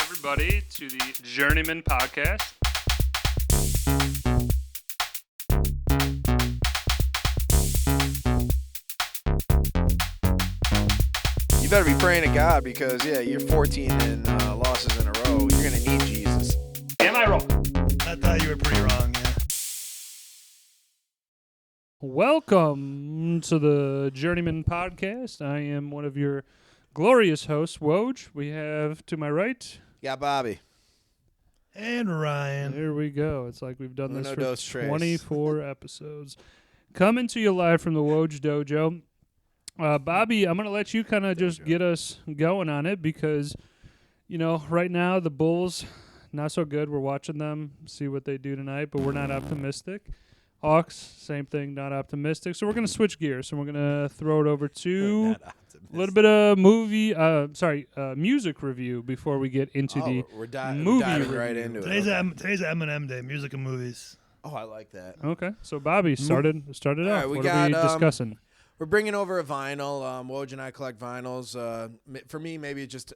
everybody, to the Journeymen podcast. You better be praying to God because, you're 14 and losses in a row. You're going to need Jesus. Am I wrong? I thought you were pretty wrong, yeah. Welcome to the Journeymen podcast. I am one of your glorious hosts, Woj. We have to my right. Yeah, Bobby. And Ryan. There we go. It's like we've done Uno this dos for tres. 24 episodes. Coming to you live from the Woj Dojo. Bobby, I'm going to let you kind of just get us going on it because, right now the Bulls, not so good. We're watching them, see what they do tonight, but we're not optimistic. Hawks, same thing, not optimistic. So we're going to switch gears, and we're going to throw it over to a little bit of music review before we get into the we're movie diving review. right into Today's it. Today's M&M Day, music and movies. Oh, I like that. Okay, so Bobby, started off. right, we what are we got, discussing? We're bringing over a vinyl. Woj and I collect vinyls. For me, maybe it's just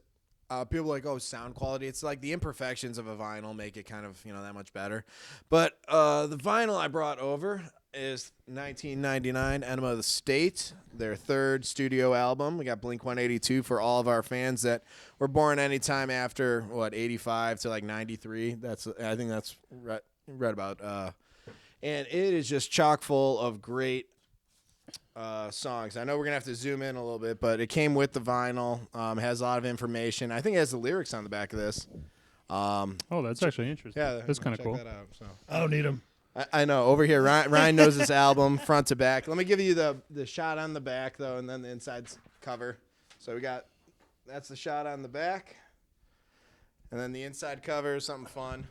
people are like, oh, sound quality. It's like the imperfections of a vinyl make it kind of, that much better. But the vinyl I brought over is 1999 Enema of the State, their third studio album. We got Blink-182 for all of our fans that were born anytime after, 85 to 93. I think that's right about. And it is just chock full of great songs. I know we're going to have to zoom in a little bit, but it came with the vinyl. Has a lot of information. I think it has the lyrics on the back of this. That's actually interesting. Yeah, that's kind of cool. Check that out, so. I don't need them. I know. Over here, Ryan knows this album front to back. Let me give you the shot on the back, though, and then the inside cover. So that's the shot on the back. And then the inside cover is something fun.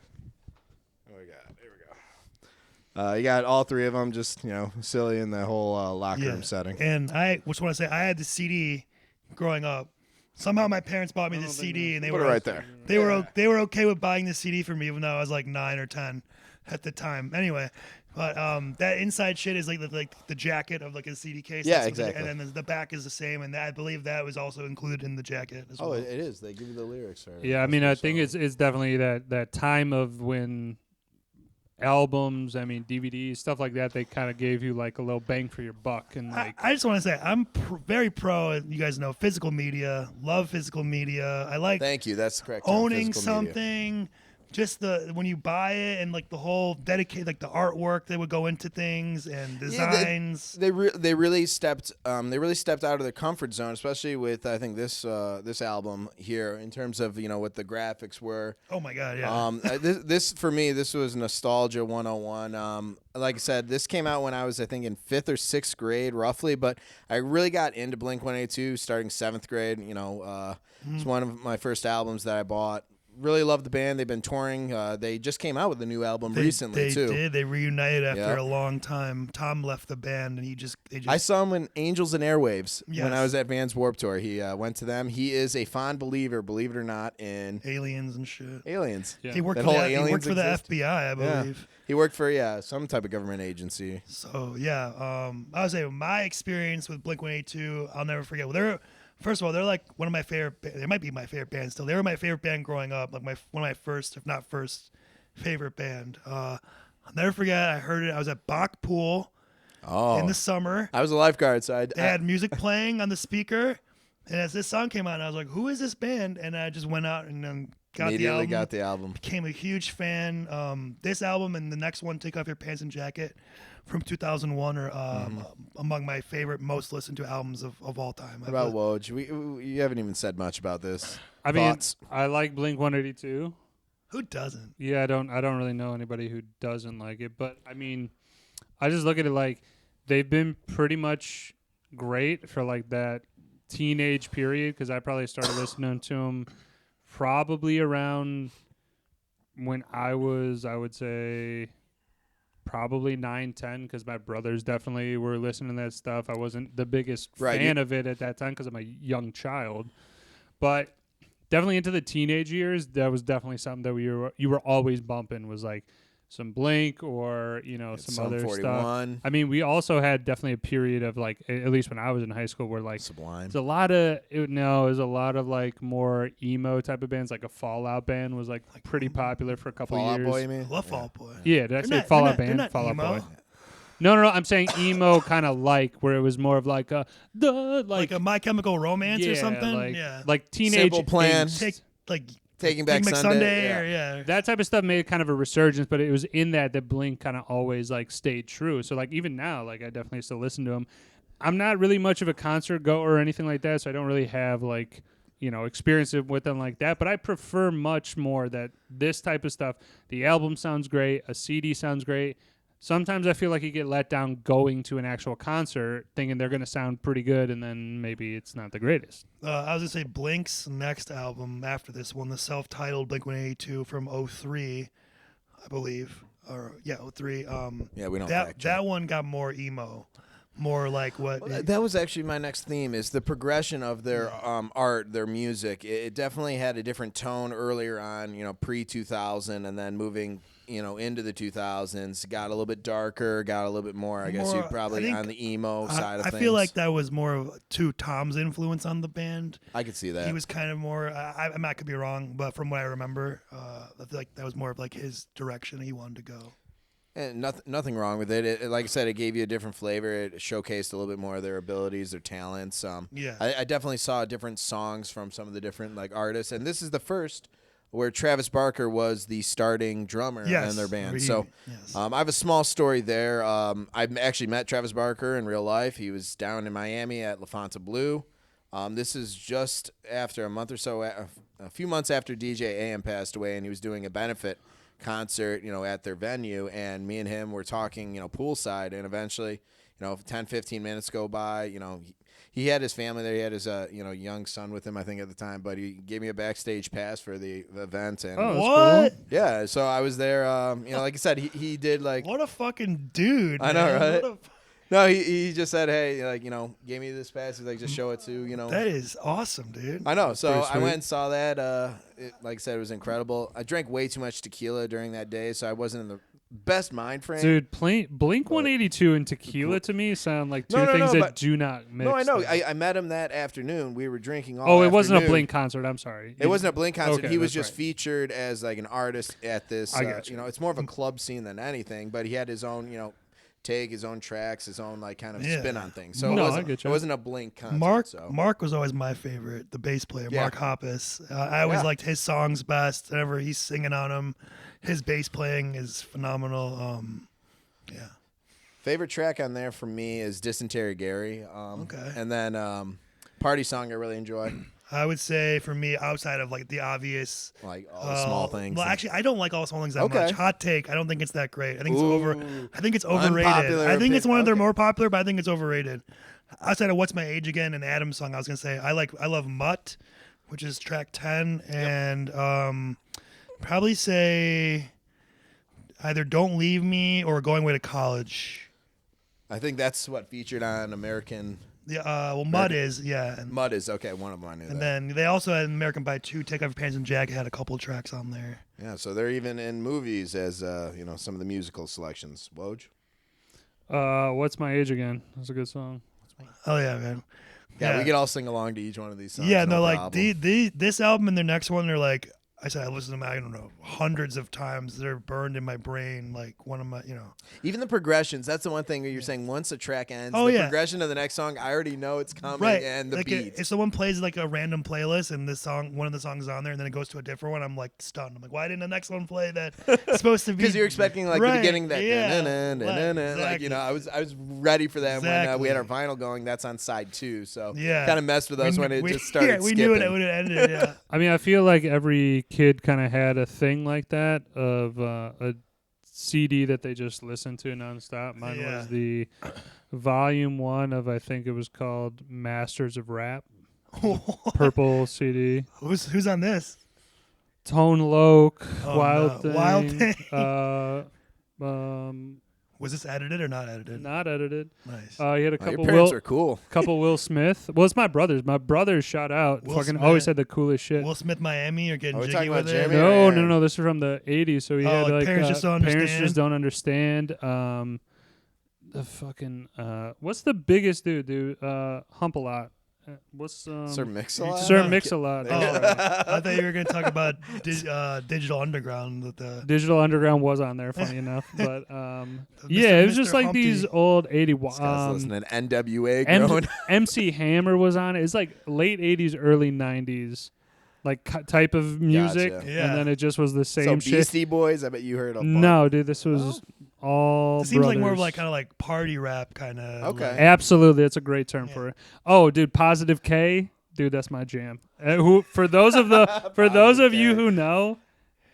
What we got? Here we go. You got all three of them just, silly in the whole locker room setting. And I just want to say, I had the CD growing up. Somehow my parents bought me the CD, and they Put were it right there. They were okay with buying the CD for me, even though I was like 9 or 10 at the time. Anyway, but that inside shit is like the jacket of like a CD case. Yeah, exactly. And then the back is the same, and I believe that was also included in the jacket as well. Oh, it is. They give you the lyrics. Right? Yeah, I mean, I think it's definitely that time of when albums, DVDs, stuff like that, they kind of gave you like a little bang for your buck. And I just want to say, I'm very pro, you guys know, physical media, love physical media. I like Thank you. That's correct. Term, owning physical media. something. Just when you buy it and like the whole dedicate, like the artwork that would go into things and designs. They really stepped out of their comfort zone, especially with I think this album here in terms of what the graphics were. Oh my god, yeah. This for me, this was nostalgia 101. Like I said, this came out when I was I think in 5th or 6th grade roughly, but I really got into Blink-182 starting 7th grade. It's one of my first albums that I bought. Really love the band. They've been touring. They just came out with a new album recently, too. They did. They reunited after a long time. Tom left the band, and they just. I saw him in Angels and Airwaves Yes. when I was at Vans Warped Tour. He went to them. He is a fond believer, believe it or not, in aliens and shit. aliens. Yeah. He worked That for whole the aliens FBI, exist? I believe. He worked for some type of government agency. So yeah, I would say my experience with Blink-182, I'll never forget. Well, first of all, they're like one of my favorite. They might be my favorite band still. They were my favorite band growing up. Like one of my first, if not first, favorite band. I'll never forget. I heard it. I was at Bach Pool in the summer. I was a lifeguard, so They had music playing on the speaker, and as this song came on, I was like, "Who is this band?" And I just went out and immediately got the album. Became a huge fan. This album and the next one, Take Off Your Pants and Jacket, from 2001 are among my favorite, most listened to albums of all time. What about Woj? You haven't even said much about this. Thoughts? I like Blink-182. Who doesn't? Yeah, I don't really know anybody who doesn't like it, but I just look at it like they've been pretty much great for like that teenage period because I probably started listening to them probably around when I would say probably 9, 10 because my brothers definitely were listening to that stuff. I wasn't the biggest fan of it at that time because I'm a young child, but definitely into the teenage years, that was definitely something that you were always bumping was like some Blink or some Sum other 41. stuff. I mean, we also had definitely a period of like, at least when I was in high school, where like Sublime. it's a lot of there's a lot of like more emo type of bands. Like a Fallout band was like pretty popular for a couple Fall Out years. Boy, you mean? I love Fall Out Boy. Yeah, did I They're say not- Fallout they're band? not Fallout emo. Boy. No, I'm saying emo kind of like where it was more of like Like a My Chemical Romance yeah, or something. like, Yeah. like teenage Simple Plan. angst. Like Taking Back Take Back Sunday. or yeah. That type of stuff made kind of a resurgence, but it was in that Blink kind of always like stayed true. So like even now, like I definitely still listen to them. I'm not really much of a concert goer or anything like that, so I don't really have like experience with them like that. But I prefer much more that this type of stuff. The album sounds great, a CD sounds great. Sometimes I feel like you get let down going to an actual concert thinking they're going to sound pretty good, and then maybe it's not the greatest. I was going to say Blink's next album after this one, the self-titled Blink-182 from 03, I believe. Or, yeah, 03. Yeah, we don't that fact check. that one got more emo. More like what... Well, that was actually my next theme is the progression of their art, their music. It definitely had a different tone earlier on, pre-2000, and then moving, into the 2000s, got a little bit darker, got a little bit more, I guess More- you'd probably I on the emo side of I things. feel like that was more of to Tom's influence on the band. I could see that. He was kind of more... I could be wrong, but from what I remember, I feel like that was more of like his direction he wanted to go. And nothing wrong with it. Like I said, it gave you a different flavor. It showcased a little bit more of their abilities, their talents. Yeah. I definitely saw different songs from some of the different artists, and this is the first where Travis Barker was the starting drummer in their band. So yes. I have a small story there. I actually met Travis Barker in real life. He was down in Miami at La Fontainebleau. This is just after a month or so, a few months after DJ AM passed away, and he was doing a benefit concert, at their venue, and me and him were talking, poolside, and eventually, 10, 15 minutes go by, he had his family there. He had his, young son with him, I think, at the time, but he gave me a backstage pass for the event. And Oh, that's What? cool. yeah, so I was there, like I said, he did What a fucking dude. I know, man. right? What no, he just said, hey, gave me this pass. He's like, just show it to, that is awesome, dude. I know. So Pretty I sweet. went and saw that. Like I said, it was incredible. I drank way too much tequila during that day, so I wasn't in the best mind frame. Dude, Blink 182 and tequila to me sound like two No, things that but- do not mix. No, I know. though. I met him that afternoon. We were drinking all Oh, it wasn't a afternoon. Blink concert. I'm sorry. It wasn't a Blink concert. Okay, He was that's just right. featured as an artist at this. I got you. It's more of a club scene than anything. But he had his own, take his own tracks, his own kind of Yeah. spin on things. So No, I it get you. wasn't a Blink concert. Mark So. Mark was always my favorite, the bass player, Yeah. Mark Hoppus. I always Yeah. liked his songs best. Whenever he's singing on them, his bass playing is phenomenal. Yeah. Favorite track on there for me is Dysentery Gary. Okay. And then Party Song I really enjoy. I would say for me, outside of the obvious, All the small things. Well, actually, I don't like all the small things that Okay. much. Hot take. I don't think it's that great. I think it's Ooh. I think it's overrated. Unpopular I think it's one of their okay. more popular, but I think it's overrated. Outside of What's My Age Again and Adam's song, I was gonna say I love Mutt, which is track 10, and probably say either Don't Leave Me or Going Away to College. I think that's what featured on American. Yeah, Mud is, yeah. Mud is okay. One of them I knew And that. then they also had American Pie 2, Take Off Your Pants and Jacket had a couple tracks on there. Yeah, so they're even in movies as some of the musical selections. Woj? What's My Age Again? That's a good song. Oh yeah, man. Yeah, we could all sing along to each one of these songs. Yeah, no no, problem. this album and their next one, they're like, I said I listened to them, I don't know, hundreds of times. They're burned in my brain, like one of my, Even the progressions, that's the one thing where you're saying once a track ends, Oh, the yeah. progression of the next song, I already know it's coming, right. and the like beat. if someone plays like a random playlist and this song, one of the songs is on there, and then it goes to a different one, I'm like stunned. I'm like, why didn't the next one play that? It's supposed to be Because you're expecting the Right, beginning that yeah, exactly. exactly. I was ready for that when we had our Exactly. vinyl going. That's on side 2, so Yeah. kind of messed with us when it just started Yeah, we skipping. knew it when it ended. Yeah. I mean, I feel like every kid kind of had a thing like that of a CD that they just listened to nonstop. Mine Yeah. was the volume 1 of, I think it was called Masters of Rap, purple CD. Who's on this? Tone Loc, Oh, Wild no. Thing. Wild Thing. Was this edited or not edited? Not edited. Nice. He had a Oh, your couple parents are cool. couple Will Smith. Well, it's my brothers. My brothers, shout out. Will Fucking Smith. always had the coolest shit. Will Smith Miami or getting Are we jiggy talking with about it? Jeremy? No, Yeah. no, no. This is from the '80s. So he Oh, had like like parents just don't parents understand? just don't understand. The fucking what's the biggest dude? Hump a lot. What's Sir Mix-a-Lot? Sir No. Mix-a-Lot. Oh, That's right. I thought you were going to talk about Digital Underground with the. Digital Underground was on there, funny enough, but yeah, Mr. it was just like Humpty. these old '80s. This guy's listening to NWA growing. MC Hammer was on it. It's like late '80s, early '90s, like type of music, Gotcha. Yeah. and then it just was the So same shit. Beastie Boys, I bet you heard of. No, dude, this was all. It seems like more of brothers. like kind of like party rap kind of. Okay. Absolutely, that's a great term Yeah. for it. Oh, dude, Positive K, dude, that's my jam. Who for those of you K. who know,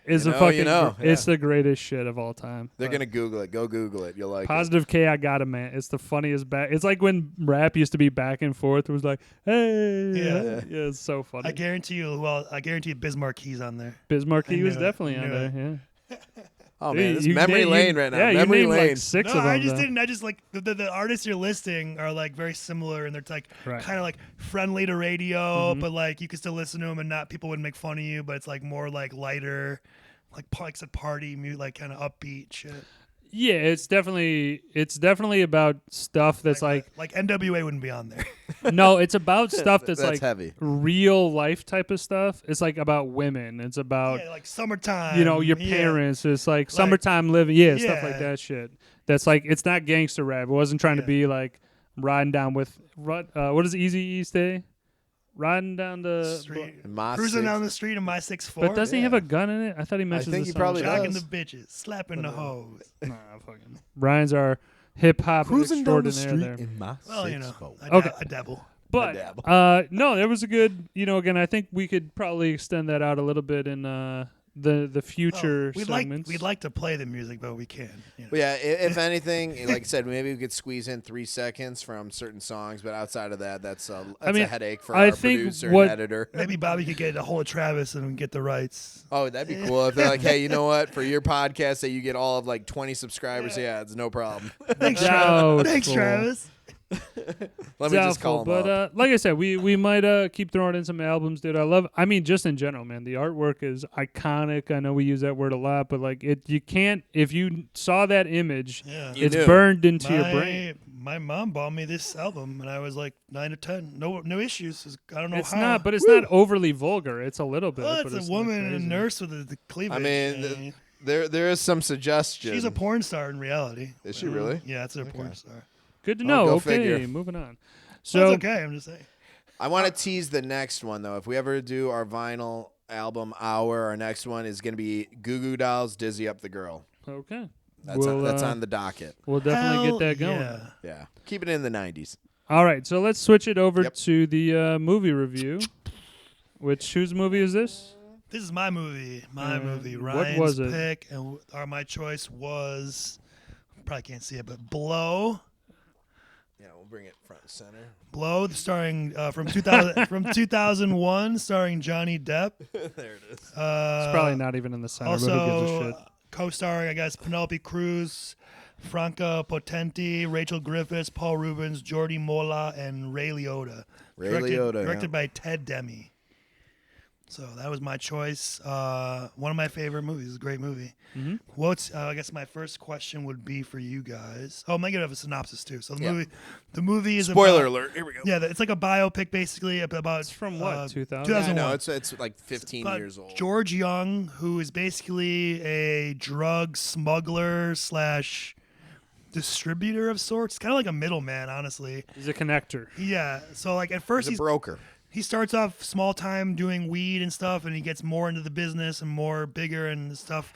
is You a know, fucking. you know, It's the greatest shit of all time. They're But gonna Google it. Go Google it. You'll like Positive K, I got it, man. It's the funniest back. It's like when rap used to be back and forth. It was like, hey, Yeah. yeah, it's so funny. I guarantee you. Well, I guarantee Biz Marquis on there. Bismarck, I he was knew it. definitely on Knew there. it. Yeah. it. Oh Dude, man, this you memory na- lane you- right now. Yeah, memory you named lane. like six No, of them. I just though. didn't. I just like the artists you're listing are like very similar, and they're like Right. kind of like friendly to radio, Mhm. but like you can still listen to them and not people wouldn't make fun of you. But it's like more like lighter, like I said, party music, like kind of upbeat shit. Yeah, it's definitely about stuff that's like NWA wouldn't be on there. no, it's about stuff that's like heavy. real life type of stuff. It's like about women. It's about Yeah, like summertime. your yeah. parents. It's like summertime living. Yeah, stuff like Yeah. that shit. That's like it's not gangster rap. It wasn't trying to Yeah. be like riding down with what does Easy E say? Riding down the Street. My Cruising six- down the street in my 6'4". But doesn't he have Yeah. a gun in it? I thought he mentioned think the he song. probably Jack- Jacking does. the bitches, slapping the hoes. Nah, fucking. Ryan's our hip hop Cruising down the extraordinaire street there. in my Well, you know, 6'4". I dabble. But dabble. no, there was a good. Again, I think we could probably extend that out a little bit in the future segments. We'd like to play the music, but we can't. You know. But yeah, if anything, like I said, maybe we could squeeze in 3 seconds from certain songs, but outside of that, that's a headache for I our think producer what- and editor. Maybe Bobby could get a hold of Travis and get the rights. Oh, that'd be cool if they're like, hey, you know what? For your podcast, that you get all of like 20 subscribers, yeah, it's no problem. Thanks, Doubtful. Travis. Thanks, Travis. Let me just call Doubtful, them up. but like I said, we might keep throwing in some albums, dude. I mean, just in general, man, the artwork is iconic. I know we use that word a lot, but like you can't, if you saw that image, Yeah. You it's knew. burned into your brain. My mom bought me this album, and I was like 9 or 10. No issues. I don't know It's how. not, but it's not overly vulgar. It's a little bit. Well, but it's a not woman and a crazy. nurse with the cleavage. I mean, there is some suggestion. she's a porn star in reality. Is she really? Yeah, it's a porn star. Good to Oh, know. go Okay, figure. moving on. So So it's okay. I'm just saying. I want to tease the next one though. If we ever do our vinyl album hour, our next one is going to be Goo Goo Dolls, Dizzy Up the Girl. okay, That's on the docket. We'll definitely Hell get that going. Yeah. Yeah, keep it in the 90s. All right, so let's switch it over Yep. to the movie review. Whose movie is this? This is my movie. My movie. what Ryan's was it? pick, and my choice was probably can't see it, but Blow. Yeah, we'll bring it front and center. Blow, starring from 2000 from 2001, starring Johnny Depp. There it is. It's probably not even in the center, but who gives a Also, shit? co-starring, I guess, Penelope Cruz, Franca Potenti, Rachel Griffiths, Paul Rubens, Jordi Mola, and Ray Liotta. Ray directed, Liotta, Directed yeah. by Ted Demme. So that was my choice. One of my favorite movies. It's a great movie. Mhm. What's I guess my first question would be for you guys. Oh, I'm gonna give a synopsis too. So Yeah. the movie is Spoiler about, alert. Here we go. Yeah, it's like a biopic basically about. It's from what, 2000? Yeah, 2001. no, it's like 15 about years old. George Jung, who is basically a drug smuggler slash distributor of sorts, kind of like a middleman, honestly. He's a connector. Yeah. So like at first He's a broker. he starts off small time doing weed and stuff, and he gets more into the business and more bigger and stuff.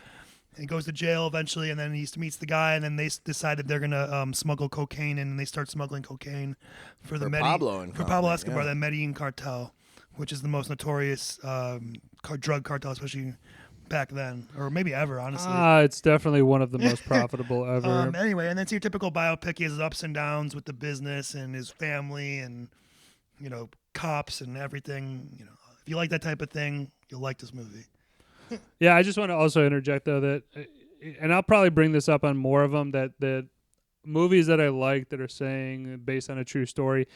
And he goes to jail eventually, and then he meets the guy, and then they decided they're gonna smuggle cocaine in, and they start smuggling cocaine for the Pablo and for Pablo company, Escobar, yeah. the Medellin cartel, which is the most notorious drug cartel, especially back then, or maybe ever, honestly. It's definitely one of the most profitable ever. Anyway, and then it's your typical biopic. He has his ups and downs with the business and his family, and cops and everything. If you like that type of thing, you'll like this movie. Yeah, I just want to also interject though that, and I'll probably bring this up on more of them that movies that I like that are saying based on a true story.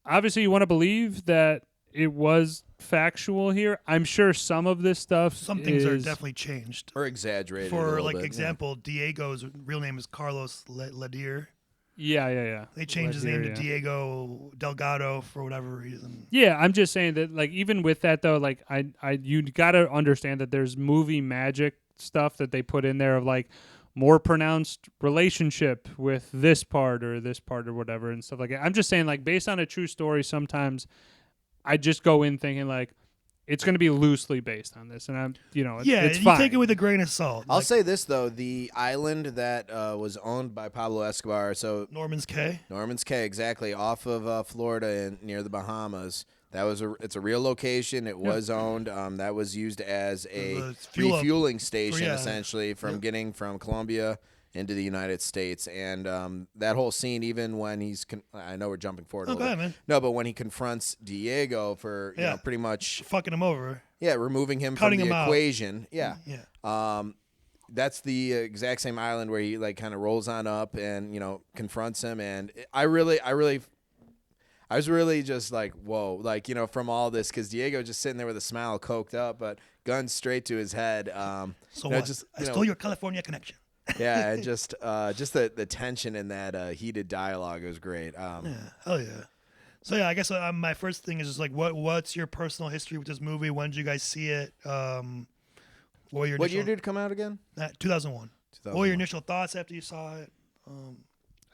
Obviously, you want to believe that it was factual here. I'm sure some of this stuff Some things are definitely changed. Or exaggerated a For little like bit, example, Diego's real name is Carlos Ledier. Yeah. They changed his name to yeah. Diego Delgado for whatever reason. Yeah, I'm just saying that, like, even with that though, like, you gotta understand that there's movie magic stuff that they put in there of like more pronounced relationship with this part or whatever and stuff like that. I'm just saying, like, based on a true story, sometimes I just go in thinking like it's going to be loosely based on this, and I'm, it's you fine. take it with a grain of salt. I'll say this though: the island that was owned by Pablo Escobar, so Norman's Cay. Norman's Cay, exactly off of Florida and near the Bahamas. It's a real location. It was owned. That was used as a refueling station, essentially, from getting from Colombia into the United States. And that whole scene, even when he's I know we're jumping forward a little bit. Man. No, but when he confronts Diego for you know, pretty much fucking him over. Yeah, removing him Cutting from the him equation. out. Yeah. That's the exact same island where he like kind of rolls on up and, confronts him. And I was really just like, whoa, like, from all this, because Diego just sitting there with a smile, coked up, but guns straight to his head. So what? I stole your California connection. Yeah, and just the tension in that heated dialogue was great. Hell yeah. So yeah, I guess my first thing is just like, what's your personal history with this movie? When did you guys see it? What year did it come out again? 2001. What were your initial thoughts after you saw it?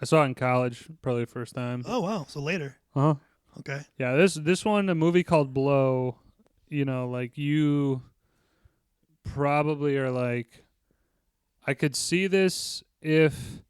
I saw it in college, probably the first time. Oh wow, so later. Uh-huh. Okay. Yeah, this one, a movie called Blow, like you probably are like, I could see this if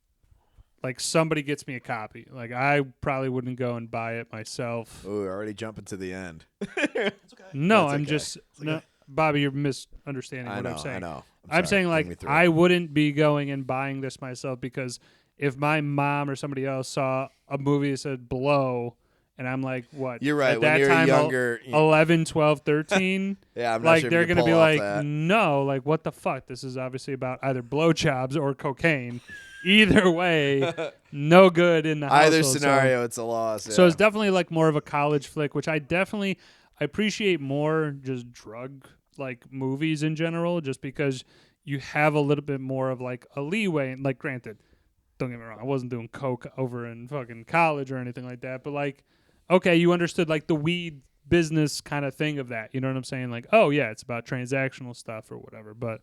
like somebody gets me a copy. Like I probably wouldn't go and buy it myself. Oh, we're already jumping to the end. It's okay. No, That's I'm okay. just no, Bobby, you're misunderstanding what I'm saying. I know. I'm saying Bring me like through I it. wouldn't be going and buying this myself, because if my mom or somebody else saw a movie that said Blow, and I'm like, what? You're right. At When that you're time, younger, 11, 12, 13, yeah, I'm not like sure if they're you can gonna be pull off like, that. no, like what the fuck? This is obviously about either blowjobs or cocaine. Either way, no good in the household. Either scenario, it's a loss. So yeah. it's definitely like more of a college flick, which I appreciate more just drug like movies in general, just because you have a little bit more of like a leeway. And like, granted, don't get me wrong, I wasn't doing coke over in fucking college or anything like that, but like, okay, you understood like the weed business kind of thing of that. You know what I'm saying? Like, oh yeah, it's about transactional stuff or whatever. But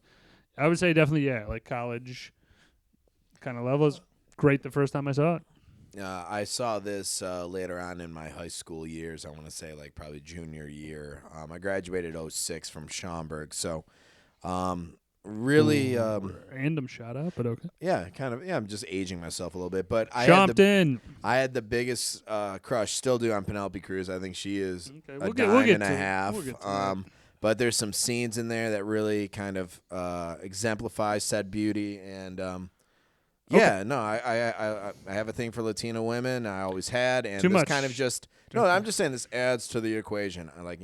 I would say definitely, yeah, like college kind of level is great the first time I saw it. I saw this later on in my high school years. I want to say like probably junior year. I graduated 06 from Schaumburg. So really, Random shout out, but okay. yeah, kind of. Yeah, I'm just aging myself a little bit. But I had the biggest crush, still do, on Penelope Cruz. I think she is a dime and a half. But there's some scenes in there that really kind of exemplify said beauty. And yeah, no, I have a thing for Latino women. I always had, and Too this much. kind of just I'm just saying this adds to the equation. I like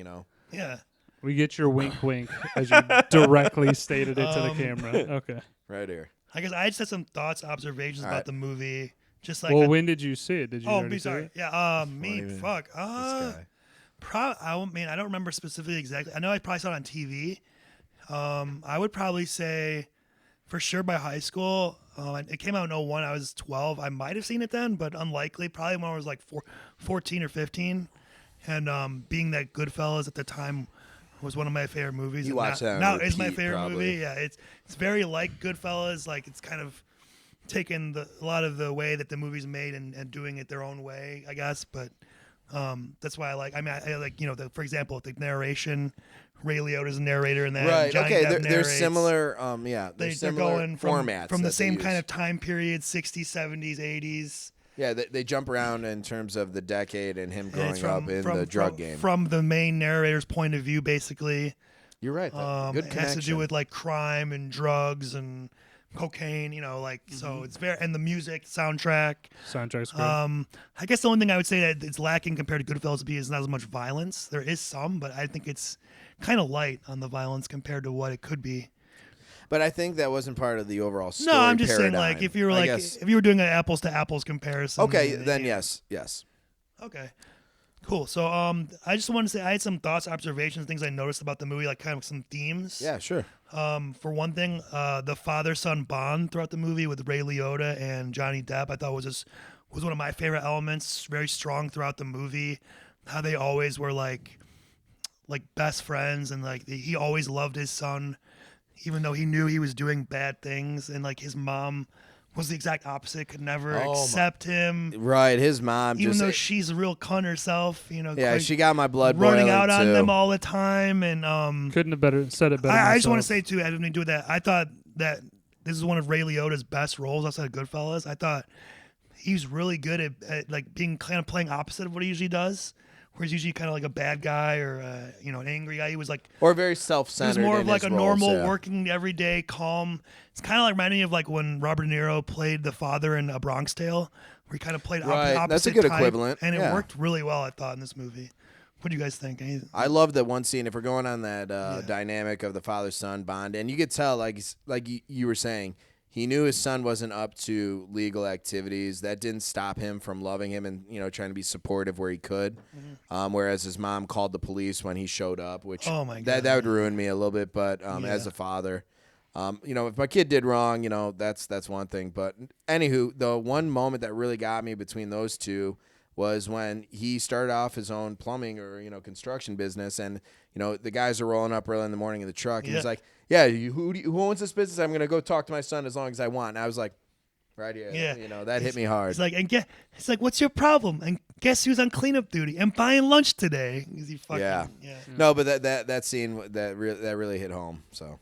Yeah. We get your wink wink as you directly stated it to the camera. Okay. right here. I guess I just had some thoughts, observations All about right. the movie. Just like Well, when did you see it? Did you? Oh, already me see sorry. it? Yeah. This Fuck. guy. I mean, I don't remember specifically exactly. I know I probably saw it on TV. I would probably say, for sure, by high school. It came out in 01. I was 12. I might have seen it then, but unlikely. Probably when I was like 14 or 15. And being that Goodfellas at the time was one of my favorite movies. You watched that on now it's my repeat, favorite probably. movie. Yeah, it's very like Goodfellas. Like it's kind of taken a lot of the way that the movie's made and doing it their own way, I guess. But that's why I like. I mean, I like, for example, the narration. Ray Liotta's a narrator in that. Right. Johnny Okay. Depp They're narrates. similar. Yeah. They're They're similar going formats from the that they same kind use. of time period, 60s, 70s, 80s. Yeah, they jump around in terms of the decade and him And growing it's up in the drug game. From the main narrator's point of view, basically. You're right. Good It connection. has to do with like crime and drugs and cocaine, so it's very, and the music, soundtrack. Soundtrack's great. I guess the only thing I would say that it's lacking compared to Goodfellas is not as much violence. There is some, but I think it's kind of light on the violence compared to what it could be. But I think that wasn't part of the overall story. No, I'm just saying, paradigm. like, if you were I like, guess. if you were doing an apples to apples comparison. Okay, then yes. Okay. Cool. So, I just wanted to say I had some thoughts, observations, things I noticed about the movie, like kind of some themes. Yeah, sure. For one thing, the father-son bond throughout the movie with Ray Liotta and Johnny Depp, I thought was one of my favorite elements. Very strong throughout the movie. How they always were like best friends, and like he always loved his son, even though he knew he was doing bad things, and like his mom was the exact opposite, could never accept him. Right, his mom, even just, though she's a real cunt herself, you know. yeah, she got my blood running boiling out on too. them all the time, and Couldn't have said it better. I just want to say too, as we do that, I thought that this is one of Ray Liotta's best roles outside of Goodfellas. I thought he's really good at like being kind of playing opposite of what he usually does. Where he's usually kind of like a bad guy or an angry guy. He was like, or very self-centered. He was more in of like his a roles, normal, working everyday, calm. It's kind of like reminding me of like when Robert De Niro played the father in A Bronx Tale, where he kind of played opposite. That's a good type, equivalent, and it worked really well, I thought, in this movie. What do you guys think? I love that one scene. If we're going on that dynamic of the father-son bond, and you could tell, like you were saying, he knew his son wasn't up to legal activities. That didn't stop him from loving him and trying to be supportive where he could. Whereas his mom called the police when he showed up, which that would ruin me a little bit. But as a father, if my kid did wrong, that's one thing. But anywho, the one moment that really got me between those two was when he started off his own plumbing or construction business, and the guys are rolling up early in the morning in the truck, and he's like, "Yeah, who owns this business? I'm gonna go talk to my son as long as I want." And I was like, "Right here, that hit me hard." He's like, it's like, "What's your problem?" And guess who's on cleanup duty and buying lunch today? He fucking, No, but that scene that really hit home. So,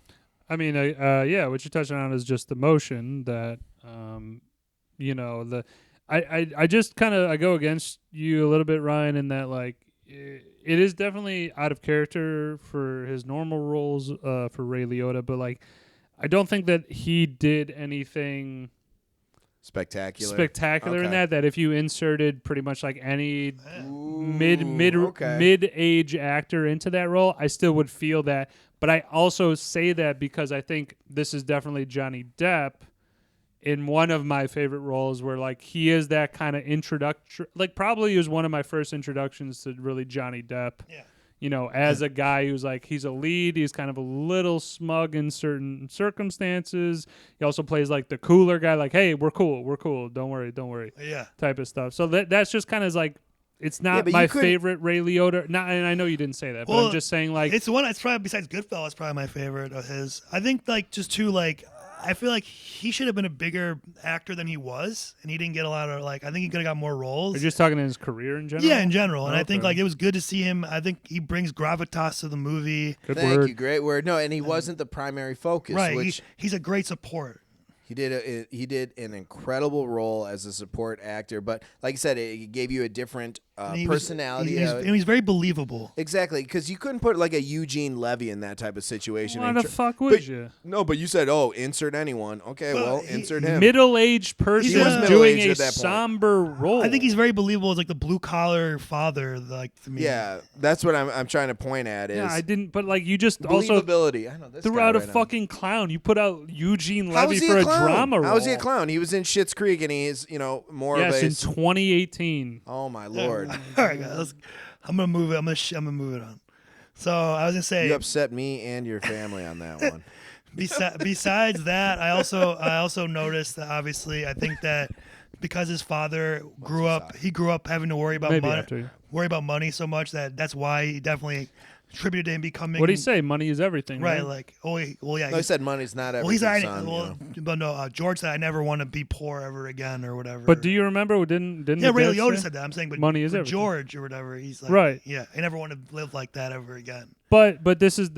I mean, what you're touching on is just the motion that, I just kind of I go against you a little bit, Ryan, in that like it is definitely out of character for his normal roles for Ray Liotta, but like I don't think that he did anything spectacular in that if you inserted pretty much like any mid-age actor into that role, I still would feel that. But I also say that because I think this is definitely Johnny Depp in one of my favorite roles where like he is that kind of introduction, like probably was one of my first introductions to really Johnny Depp. Yeah. As a guy who's like, he's a lead, he's kind of a little smug in certain circumstances. He also plays like the cooler guy, like, hey, we're cool. Don't worry. Yeah. Type of stuff. So that's just kind of like, it's not my favorite Ray Liotta. And I know you didn't say that, but I'm just saying like. It's the one that's probably, besides Goodfellas, probably my favorite of his. I think like just too like, I feel like he should have been a bigger actor than he was, and he didn't get a lot of like. I think he could have got more roles. You're just talking in his career in general. Yeah, in general, and I think like it was good to see him. I think he brings gravitas to the movie. Thank you, great word. No, and he wasn't the primary focus. Right, which he's a great support. He did an incredible role as a support actor, but like I said, it gave you a different personality. And he's very believable. Exactly, because you couldn't put like a Eugene Levy in that type of situation. Why the fuck would you? No, but you said, insert anyone. Okay, well insert him. Middle-aged person doing a somber role. I think he's very believable as like the blue-collar father, like to me. Yeah, that's what I'm trying to point at. Is I didn't, but like you just also believability. I know this threw out a fucking clown. You put out Eugene Levy for a drama role. How was he a clown? He was in Schitt's Creek, and he's more of a. Yes, in 2018. Oh my lord! All right, guys, I'm gonna move it. I'm gonna move it on. So I was gonna say you upset me and your family on that one. Besides that, I also noticed that obviously I think that because his father grew up having to worry about money so much that's why he definitely attributed to him becoming. What do you say? Money is everything, right? Right. Like, yeah. No, he said money's not everything. But no, George said I never want to be poor ever again or whatever. But do you remember? Didn't Ray Liotta said that? I'm saying, but money is everything. George or whatever. He's like, right. Yeah, I never want to live like that ever again. But this is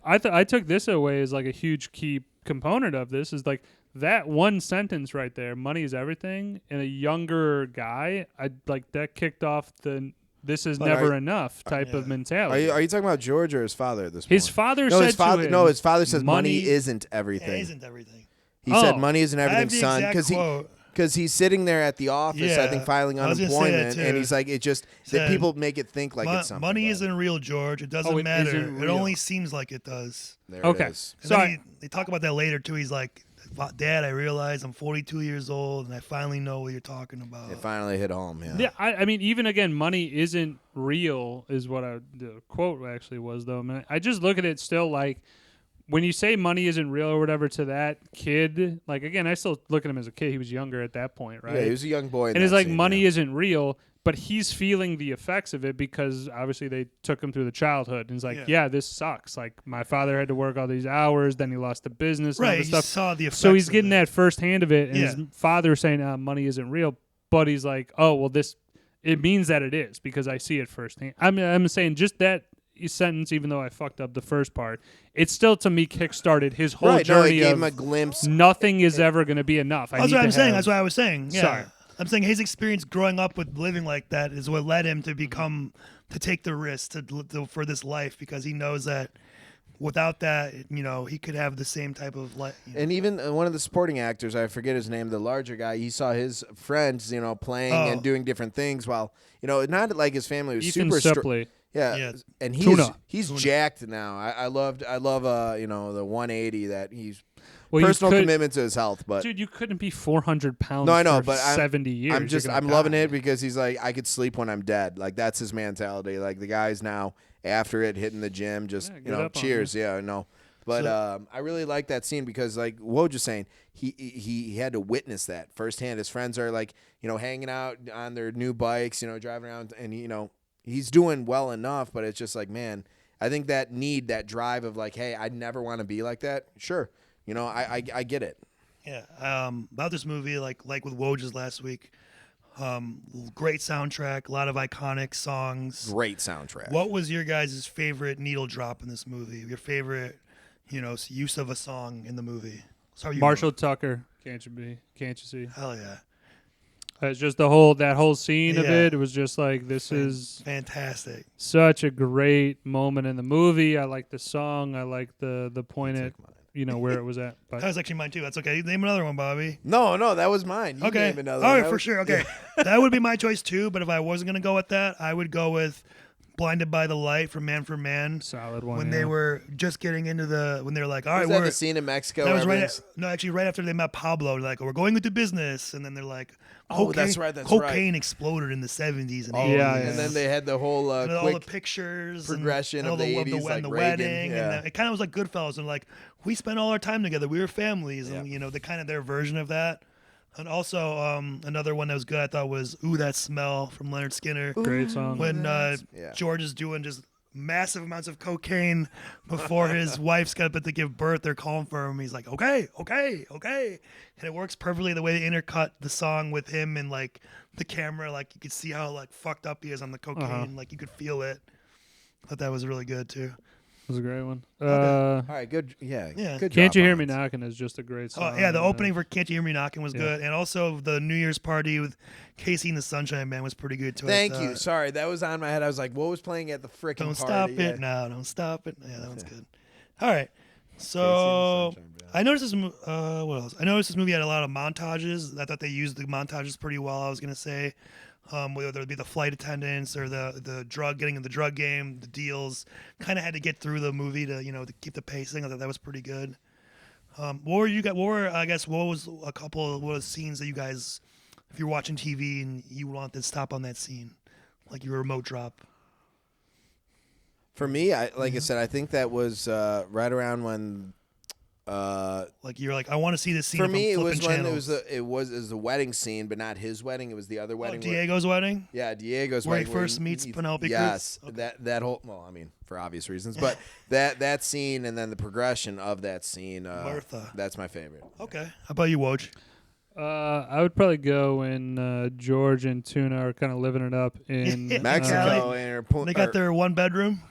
I took this away as like a huge key component of this is like that one sentence right there. Money is everything. And a younger guy, that kicked off the. This is never enough type of mentality. Are you talking about George or his father at this point? His father said to him, his father says money isn't everything. It isn't everything. He said money isn't everything, son. Because Because he's sitting there at the office, I think, Yeah. filing I was gonna say that, unemployment, and too. he's like, it just that Said, people make it think like it's something. money about isn't real, George. It doesn't it matter. isn't It real. only seems like it does. it. There Okay. it is. And So then they talk about that later too. He's like, Dad, I realize I'm 42 years old and I finally know what you're talking about. It finally hit home. Yeah. Yeah, I mean, even again, money isn't real, is what the quote actually was, though. I mean, I just look at it still like when you say money isn't real or whatever to that kid, like, again, I still look at him as a kid. He was younger at that point, right? Yeah, he was a young boy. And it's like money isn't real, but he's feeling the effects of it because obviously they took him through the childhood. And he's like, yeah, this sucks. Like, my father had to work all these hours, then he lost the business and all Right, this he stuff. saw the effects. So he's of getting it. that firsthand of it, and Yeah. his father saying money isn't real, but he's like, oh, well, it means that it is because I see it firsthand. I'm saying just that sentence, even though I fucked up the first part, it still to me kickstarted his whole Right, no, it journey gave of him a glimpse. nothing is ever going to be enough. That's what I'm saying. That's what I was saying. saying. Yeah. Sorry. I'm saying his experience growing up with living like that is what led him to become to take the risk for this life because he knows that without that, he could have the same type of life. And even one of the supporting actors, I forget his name, the larger guy, he saw his friends, playing and doing different things while, not like his family was Ethan super Suplee. Yeah, and Tuna. he's jacked now. I love the 180 that he's Well, personal commitment to his health. But dude, you couldn't be 400 pounds. no, I know, for but 70 years. I'm loving it because he's like, I could sleep when I'm dead. Like that's his mentality. Like the guy's now after it hitting the gym, just cheers. Yeah, no. But I really like that scene because, like Woj was saying, he had to witness that firsthand. His friends are like, hanging out on their new bikes, driving around, and he's doing well enough. But it's just like, man, I think that drive of like, hey, I never want to be like that. Sure, I get it. Yeah. About this movie, like with Woj's last week, great soundtrack, a lot of iconic songs. Great soundtrack. What was your guys' favorite needle drop in this movie? Your favorite, use of a song in the movie? Sorry, Marshall Tucker, can't you see? Hell yeah. It's just that whole scene of Yeah. it. It was just like, this is fantastic. such a great moment in the movie. I like the song. I like the point at where it was at. But That was actually mine too. That's okay. Name another one, Bobby. No, that was mine. You Okay. name another All one. right, for sure. Okay. That would be my choice too, but if I wasn't going to go with that, I would go with Blinded by the Light from Man for Man. solid one. When they were just getting into when they were like, all right, Was that we're the scene in Mexico? that was right. everyone's- Actually, right after they met Pablo, like, we're going into business, and then they're like, Oh, cocaine, that's right, that's cocaine right. exploded in the 70s and Oh, 80s. yeah. And then they had the whole And all the quick pictures, progression and of all the 80s, and like the Reagan, wedding, yeah. and it kind of was like Goodfellas, and like we spent all our time together. We were families, and the kind of their version of that. And also, another one that was good I thought was "Ooh, That Smell" from Leonard Skinner. great song. When Yeah. George is doing just massive amounts of cocaine before his wife's got to give birth, they're calling for him. He's like, okay, and it works perfectly the way they intercut the song with him and like the camera, like you could see how like fucked up he is on the cocaine, like you could feel it. I thought that was really good too. It was a great one. All right, good. Yeah. Yeah. Good Can't job You Hear on Me it. Knocking is just a great song. Oh yeah, the opening for "Can't You Hear Me Knocking" was Yeah. good, and also the New Year's party with Casey and the Sunshine Band was pretty good too. Thank you. Sorry, that was on my head. I was like, what was playing at the freaking Don't party? stop it now. Don't stop it. Yeah, that one's good. All right. So Sunshine Band. I noticed this. What else? I noticed this movie had a lot of montages. I thought they used the montages pretty well. I was gonna say, whether it be the flight attendants or the getting in the drug game, the deals, kind of had to get through the movie to to keep the pacing. I thought that was pretty good. What was a couple of scenes that you guys, if you're watching TV and you want to stop on that scene, like your remote drop? For me, I said, I think that was right around when. Like you're like, I want to see this scene. For if me, I'm it was flipping when channels. it was the wedding scene, but not his wedding. It was the other wedding. Diego's wedding. Yeah, Diego's Where he wedding. first meets Penelope Cruz? Yes, Okay. that whole. Well, I mean, for obvious reasons, but that scene and then the progression of that scene. Martha. That's my favorite. Okay. How about you, Woj? I would probably go when George and Tuna are kind of living it up in Mexico They got their one bedroom.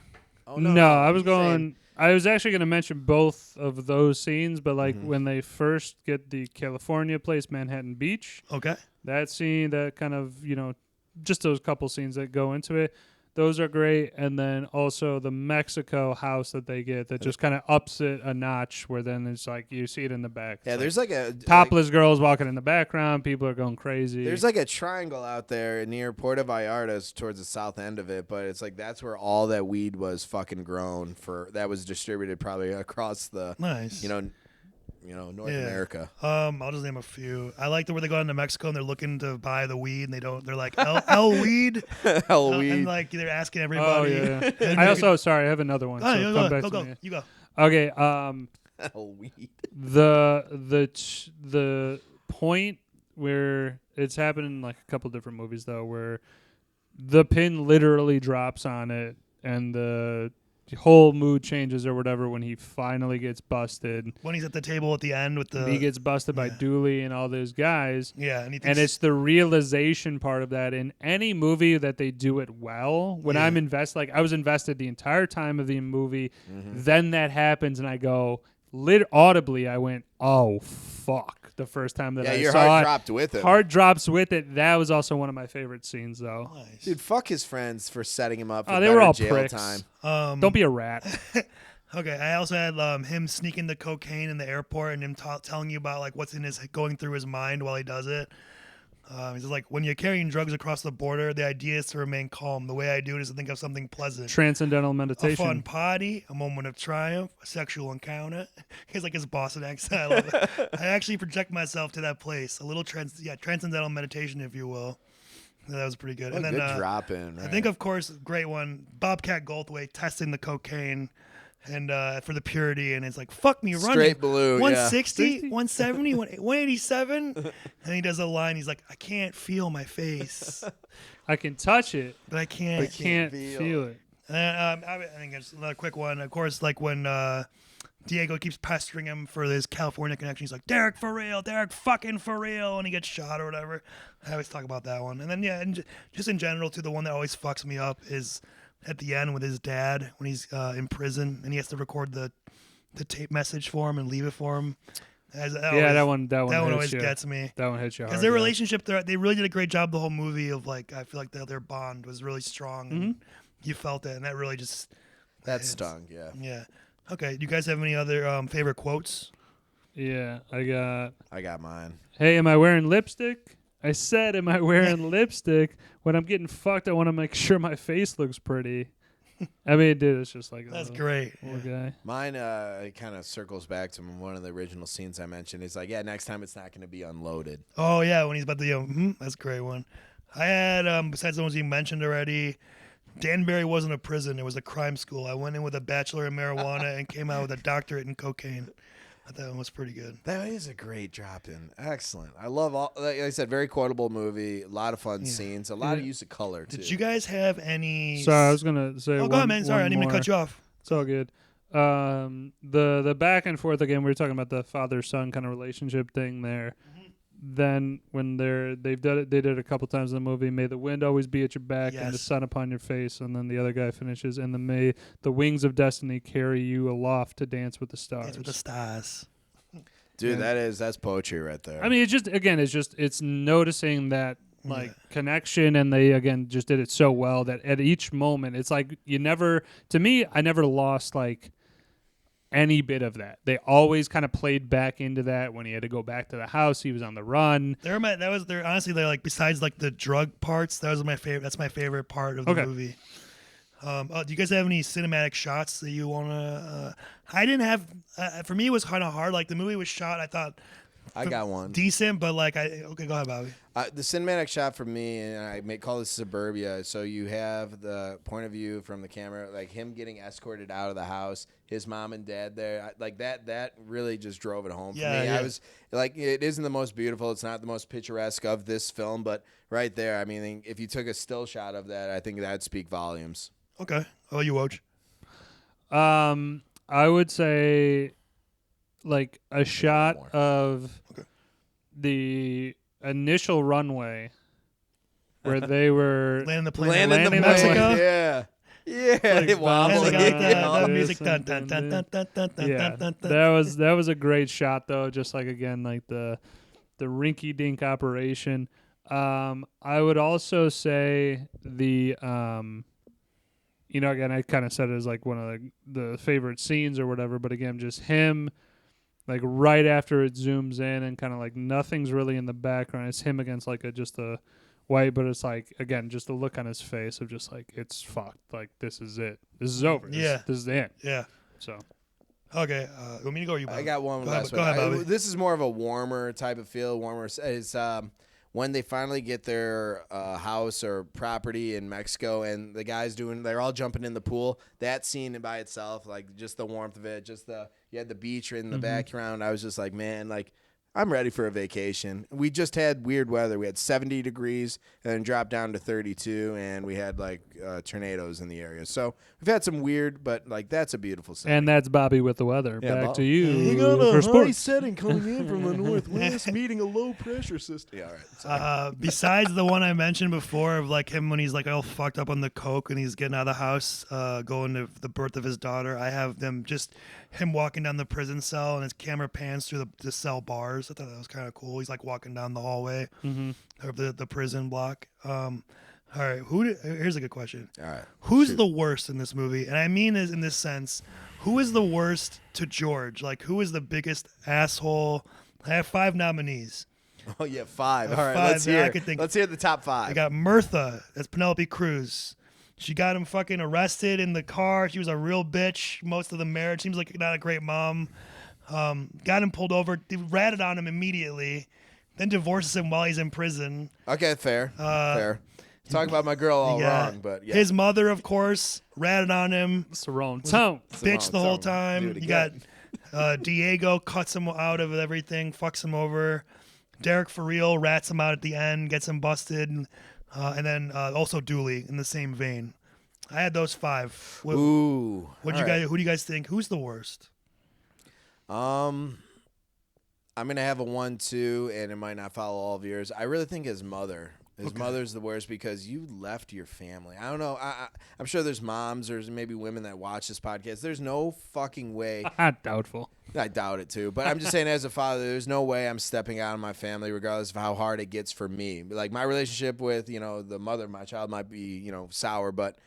Oh, No, I was he's saying- going. I was actually going to mention both of those scenes, but like Mm-hmm. when they first get the California place, Manhattan Beach, Okay. that scene, that kind of just those couple scenes that go into it. Those are great. And then also the Mexico house that they get that just kind of ups it a notch, where then it's like you see it in the back. Yeah, It's there's like a topless girls walking in the background. People are going crazy. There's like a triangle out there near Puerto Vallarta towards the south end of it, but it's like that's where all that weed was fucking grown for. That was distributed probably across the Nice. North America. I'll just name a few. I like where they go into Mexico and they're looking to buy the weed and they don't. They're like El weed, Hell weed. and like they're asking Oh everybody. yeah. And I you also sorry, I have another one. Oh, So you come go, back go, to go. me. You go. Okay. Hell weed. The point where it's happened in like a couple different movies though, where the pin literally drops on it and the whole mood changes or whatever when he finally gets busted. When he's at the table at the end with the. He gets busted by yeah. Dooley and all those guys. Yeah, and he thinks, And it's the realization part of that in any movie that they do it well. When Yeah. I'm invested, like I was invested the entire time of the movie. Then that happens, and I go audibly. I went, "Oh fuck!" The first time that Yeah, I your saw heart it. dropped with it. Heart drops with it. That was also one of my favorite scenes, though. Nice. Dude, fuck his friends for setting him up for They were better all jail pricks. time. Don't be a rat. Okay, I also had him sneaking the cocaine in the airport and him telling you about like what's going through his mind while he does it. He's just like, when you're carrying drugs across the border, the idea is to remain calm. The way I do it is to think of something pleasant. Transcendental A meditation. fun party, a moment of triumph, a sexual encounter. He's like his Boston accent. I love it. I actually project myself to that place. A little transcendental meditation, if you will. That was pretty good. What And a then good drop in. I think, of course, great one, Bobcat Goldthwait testing the cocaine and for the purity, and it's like, fuck me running. Straight blue, 160, 170, 187. And he does a line, he's like, I can't feel my face, I can touch it, but I but can't. can't feel it. And I think it's another quick one. Of course, like when Diego keeps pestering him for his California connection. He's like, Derek for real, Derek fucking for real, and he gets shot or whatever. I always talk about that one. And then, yeah, and just in general, too, the one that always fucks me up is at the end with his dad when he's in prison and he has to record the tape message for him and leave it for him. That one always hits you. gets me. That one hits you hard. Because their yeah. relationship, they really did a great job the whole movie of, like, I feel like their bond was really strong. And you felt it, and that really just... That stung, yeah. Yeah. Okay, do you guys have any other favorite quotes? Yeah, I got mine. Hey, am I wearing lipstick? I said, am I wearing lipstick? When I'm getting fucked, I want to make sure my face looks pretty. I mean, dude, it's just like That's a great. little Yeah. guy. Mine it kind of circles back to one of the original scenes I mentioned. It's like, yeah, next time it's not going to be unloaded. Oh, yeah, when he's about to, that's a great one. I had, besides the ones you mentioned already, Danbury wasn't a prison. It was a crime school. I went in with a bachelor in marijuana and came out with a doctorate in cocaine. I thought that one was pretty good. That is a great drop in. Excellent. I love all, like I said, very quotable movie. A lot of fun scenes. A lot of use of color, too. Did you guys have any... Sorry, I was going to say Oh, one, go ahead, man. Sorry, I didn't mean to more. cut you off. It's all good. The back and forth again. We were talking about the father-son kind of relationship thing there. Then when they did it a couple times in the movie. May the wind always be at your back and the Yes. sun upon your face. And then the other guy finishes, and may the wings of destiny carry you aloft to dance with the stars. Dance with the stars. Dude, that's poetry right there. I mean, it's noticing that like connection, and they again just did it so well that at each moment it's like I never lost like any bit of that. They always kind of played back into that when he had to go back to the house. He was on the run. Honestly, they're like, besides like the drug parts, that was my favorite. That's my favorite part of the movie. Do you guys have any cinematic shots that you want to? I didn't have. For me, it was kind of hard. Like the movie was shot, I thought I got one. decent, but like okay, go ahead, Bobby. The cinematic shot for me, and I may call this suburbia. So you have the point of view from the camera, like him getting escorted out of the house, his mom and dad there, like that. That really just drove it home for me. Yeah. I was like, it isn't the most beautiful. It's not the most picturesque of this film, but right there, I mean, if you took a still shot of that, I think that'd speak volumes. Okay. Oh, you Woj. I would say like a shot of the initial runway where they were Landing the plane. Landing the Mexico. Yeah. Yeah. Like It wobbled. And they got Yeah. the music. Dun, dun, dun, dun, dun, dun, dun, Yeah, dun, dun. that was a great shot though. Just like again, like the rinky-dink operation. I would also say the you know, again, I kind of said it as like one of the favorite scenes or whatever, but again, just him, like right after it zooms in and kind of like nothing's really in the background. It's him against like just a white, but it's like, again, just the look on his face of just like, it's fucked. Like, this is it. This is over. Yeah. This is the end. Yeah. So. Okay. You want me to go or you, Bobby? I got one Go last ahead, one. Bobby. This is more of a warmer type of feel. Warmer is when they finally get their house or property in Mexico, and the guys they're all jumping in the pool. That scene by itself, like just the warmth of it, you had the beach in the background. I was just like, man, like I'm ready for a vacation. We just had weird weather. We had 70 degrees and then dropped down to 32, and we had like tornadoes in the area. So we've had some weird, but like that's a beautiful scene. And that's Bobby with the weather. Yeah, Back to you We got for a high sports. setting coming in from the northwest, meeting a low pressure system. Yeah, all right. Sorry. Besides the one I mentioned before of like him when he's like all fucked up on the coke and he's getting out of the house, going to the birth of his daughter, I have him walking down the prison cell and his camera pans through the cell bars. I thought that was kind of cool. He's like walking down the hallway of the prison block. All right, here's a good question. All right. Who's the worst in this movie? And I mean this in this sense. Who is the worst to George? Like, who is the biggest asshole? I have 5 nominees. Oh yeah, 5. All right, 5 let's that I hear. could think- Let's hear the top 5. I got Mirtha. That's Penelope Cruz. She got him fucking arrested in the car. She was a real bitch most of the marriage. Seems like not a great mom. Got him pulled over. They ratted on him immediately. Then divorces him while he's in prison. Okay, fair. Fair. Talk about my girl all wrong, but yeah. His mother, of course, ratted on him. It's the wrong tone. Bitch the whole time. Do it You got again. Diego cuts him out of everything, fucks him over. Derek for real rats him out at the end, gets him busted, and then also Dooley in the same vein. I had those 5. Ooh. Who do you guys think? Who's the worst? I'm gonna have a 1, 2, and it might not follow all of yours. I really think his mother. His mother's the worst because you left your family. I don't know. I'm sure there's moms or maybe women that watch this podcast. There's no fucking way. Doubtful. I doubt it too. But I'm just saying, as a father, there's no way I'm stepping out on my family, regardless of how hard it gets for me. Like my relationship with the mother of my child might be sour, but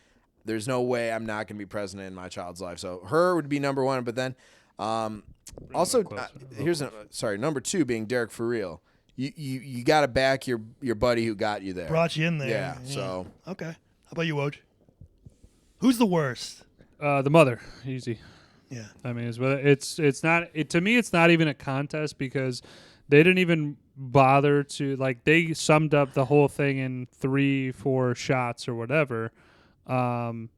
there's no way I'm not going to be present in my child's life. So her would be number 1. But then also here's number 2 being Derek for real. You got to back your buddy who got you there. Brought you in there. Yeah. So okay. How about you, Woj? Who's the worst? The mother. Easy. Yeah. I mean, it's not. To me, it's not even a contest because they didn't even bother to they summed up the whole thing in 3-4 shots or whatever. That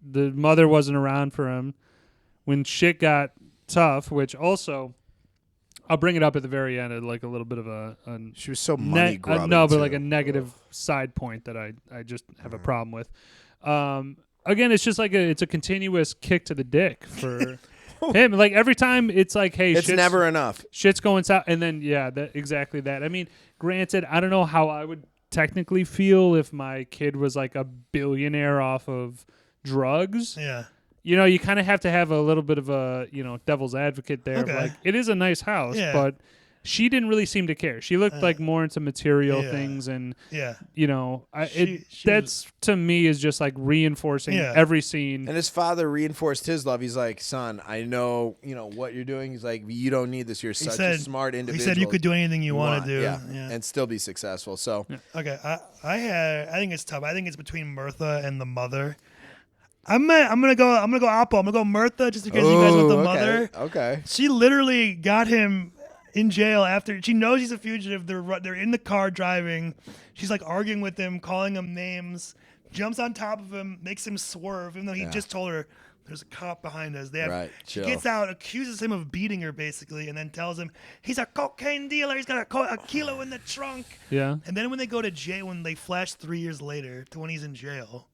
the mother wasn't around for him when shit got tough, which also I'll bring it up at the very end at like a little bit of a she was so money grubbing. no, but too. like a negative side point that I just have a problem with. Again, it's just like it's a continuous kick to the dick for him. Like every time it's like, hey, it's never enough. Shit's going south, and then exactly that. I mean, granted, I don't know how I would technically feel if my kid was like a billionaire off of drugs. Yeah. You kind of have to have a little bit of a, devil's advocate there. Okay. Like, it is a nice house, Yeah. but she didn't really seem to care. She looked like more into material things, and Yeah. she that's to me is just like reinforcing every scene. And his father reinforced his love. He's like, son, I know, what you're doing. He's like, you don't need this. You're such a smart individual. He said you could do anything you want to do. Yeah. And still be successful. So Okay, I think it's tough. I think it's between Mirtha and the mother. I'm gonna go Apple. I'm gonna go Mirtha just because you guys want the mother. Okay. She literally got him in jail after she knows he's a fugitive. They're in the car driving. She's like arguing with him, calling him names. Jumps on top of him, makes him swerve, even though he just told her there's a cop behind us. She gets out, accuses him of beating her basically, and then tells him he's a cocaine dealer. He's got a kilo in the trunk. Yeah. And then when they go to jail, when they flash 3 years later to when he's in jail.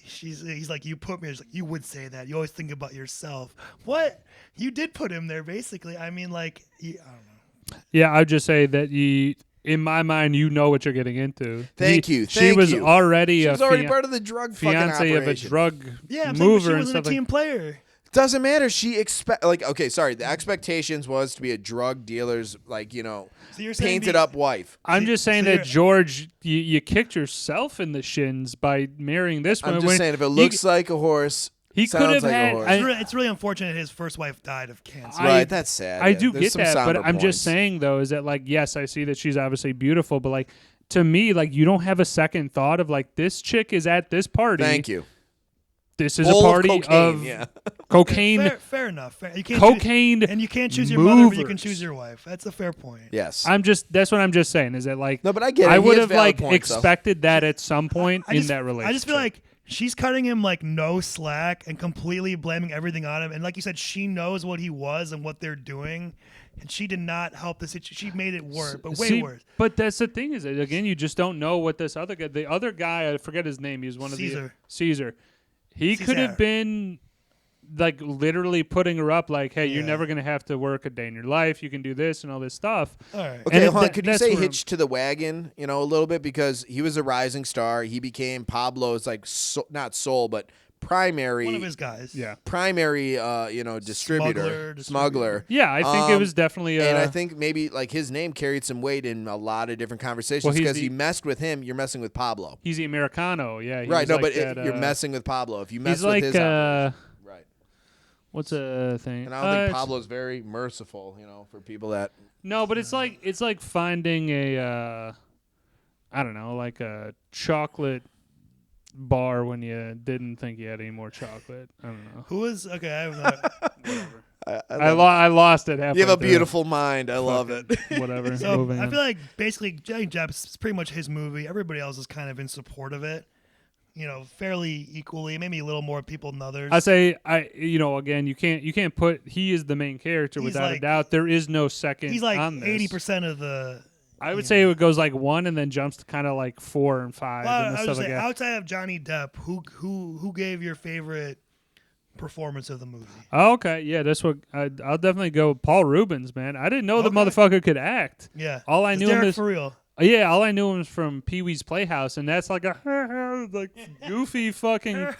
He's like, you put me. He's like, you would say that. You always think about yourself. What? You did put him there, basically. I mean, I don't know. Yeah, I'd just say that in my mind, you know what you're getting into. Thank you. She was already part of the drug fucking fiance operation. of a drug Yeah, I'm saying, but mover she and wasn't stuff a team player. Doesn't matter. She the expectations was to be a drug dealer's So you're saying painted up wife. I'm just saying so that you're- George, you kicked yourself in the shins by marrying this one. I'm just when saying if it he- looks like a horse, he could sounds have like a had. horse. It's really unfortunate his first wife died of cancer. right, that's sad. I Yeah, do there's get some that, but somber I'm points. just saying though, is that like, yes, I see that she's obviously beautiful, but like to me, like you don't have a second thought of like this chick is at this party. Thank you. This is Bowl a party of cocaine. of cocaine. Fair enough. You can't Cocaine and you can't choose your mother, but you can movers. choose your wife. That's a fair point. Yes. That's what I'm just saying. Is that like No, but I get it. I He would has have valid like points, though. expected that at some point in that relationship. I just feel like she's cutting him like no slack and completely blaming everything on him. And like you said, she knows what he was and what they're doing, and she did not help the situation. She made it worse, but way See, worse. But that's the thing is that again, you just don't know what this other guy. The other guy, I forget his name. He was one of the Caesar. He could have been like literally putting her up, like, "Hey, you're Yeah. never gonna have to work a day in your life. You can do this and all this stuff." All right. Okay, And hold on. that- Could you that's say where- hitch to the wagon, a little bit? Because he was a rising star. He became Pablo's, like, not soul, but primary. One of his guys. Yeah, Primary, distributor. Smuggler. yeah. I think it was definitely. And I think maybe, like, his name carried some weight in a lot of different conversations Well, he's because the- he messed with him. You're messing with Pablo. he's the Americano. Yeah, he Right, was no, like but that, you're messing with Pablo. If you mess He's with like his operation. Right. what's a thing? And I don't think it's- Pablo's very merciful, for people that. No, but it's like finding a I don't know, like a chocolate bar when you didn't think you had any more chocolate. I don't know. Who was okay? I have not. I lost it halfway You have a through. beautiful mind. I love it. Whatever. So Moving I on. feel like basically Johnny Depp's it's pretty much his movie. Everybody else is kind of in support of it. Fairly equally, maybe a little more people than others. I say again you can't put he is the main character He's without a like- doubt. There is no second. He's like on this. 80% of the. I would say it goes like 1 and then jumps to kind of like 4 and 5 Well, and I was stuff just like saying, that. outside of Johnny Depp, who gave your favorite performance of the movie? Oh, okay, yeah, that's what I'll definitely go. Paul Rubens, man. I didn't know the Okay. motherfucker could act. Yeah, All I It's knew him Derek is for real. yeah. All I knew him was from Pee Wee's Playhouse, and that's like a like goofy fucking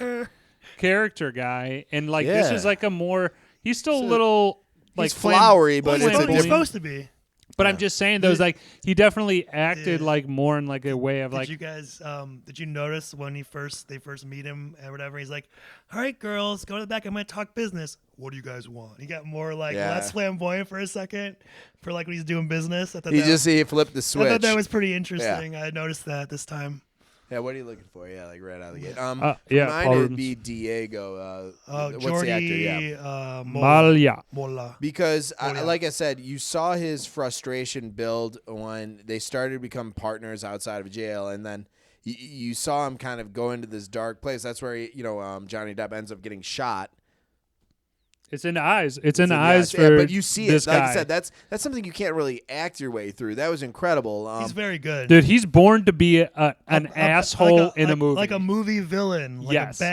character guy. And like this Yeah. is like a more. He's still a little like He's flowery, Well, but you're it's a supposed- you're different. supposed to be. But I'm just saying, those like he definitely acted Yeah. like more in like a way of like. Did you guys? Did you notice when they first meet him or whatever? He's like, "All right, girls, go to the back. I'm gonna talk business. What do you guys want?" He got more like Yeah. less flamboyant for a second, for like when he's doing business. I thought He flipped the I switch. thought that was pretty interesting. I noticed that this time. Yeah, what are you looking for? Yeah, like right out of the gate. yeah, mine Paul it would Rubens. be Diego. What's Jordi the actor? Yeah. Malia. Mola. Because, yeah. like I said, you saw his frustration build when they started to become partners outside of jail, and then you saw him kind of go into this dark place. That's where Johnny Depp ends up getting shot. It's in the eyes. It's in the Yeah, eyes yeah, for but you see this it. Like guy. I said, that's something you can't really act your way through. That was incredible. He's very good. Dude, he's born to be an asshole in a movie. like a movie villain, like Yes. a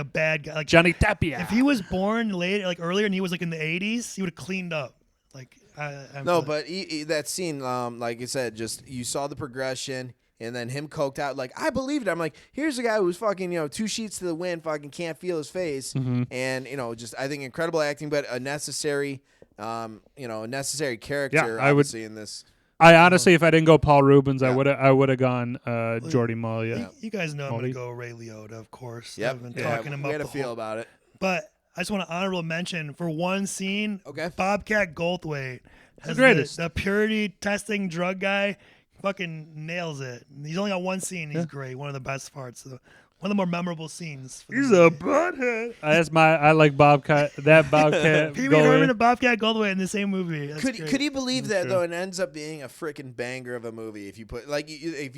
bad guy. Like Johnny Depp. if he was born late, like earlier, and he was like in the 80s, he would have cleaned up. Like I'm No, but that scene, like you said, just you saw the progression, and then him coked out. Like I believed it. I'm like, here's a guy who's fucking 2 sheets to the wind, fucking can't feel his face, and just I think incredible acting, but a necessary, necessary character. Yeah, I would- obviously in this. I honestly, if I didn't go Paul Rubens, Yeah. I would have gone Jordi Malia. you guys know I'm Molly. gonna go Ray Liotta, of course. Yep. I've been Yeah, talking him we up had a the feel whole. about it. But I just want to honorable mention for one scene. Okay. Bobcat Goldthwait, has greatest. the purity testing drug guy, fucking nails it. He's only got one scene. He's great. One of the best parts. One of the more memorable scenes. For the He's movie. a butthead. I like Bobcat. That Bobcat. Pee Wee Herman and Bobcat Goldthwait in the same movie. That's great. Could you believe that true. though? It ends up being a freaking banger of a movie. If you put if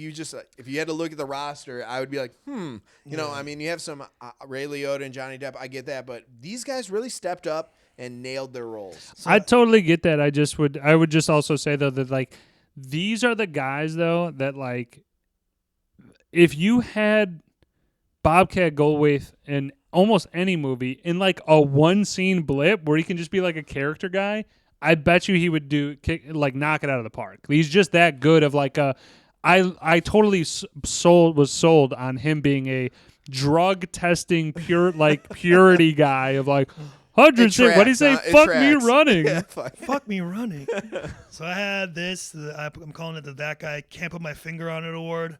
you had to look at the roster, I would be like, I mean, you have some Ray Liotta and Johnny Depp. I get that, but these guys really stepped up and nailed their roles. I totally get that. I would just also say though that like these are the guys though that like if you had Bobcat Goldthwait in almost any movie in like a one scene blip where he can just be like a character guy, I bet you he would knock it out of the park. He's just that good of like a. I totally was sold on him being a drug testing purity guy of like, Hundreds. It What do you say? tracks, huh? It Fuck me tracks. running. Yeah, fuck. Fuck me running. So I had this. I'm calling it the "That Guy Can't Put My Finger on It" award,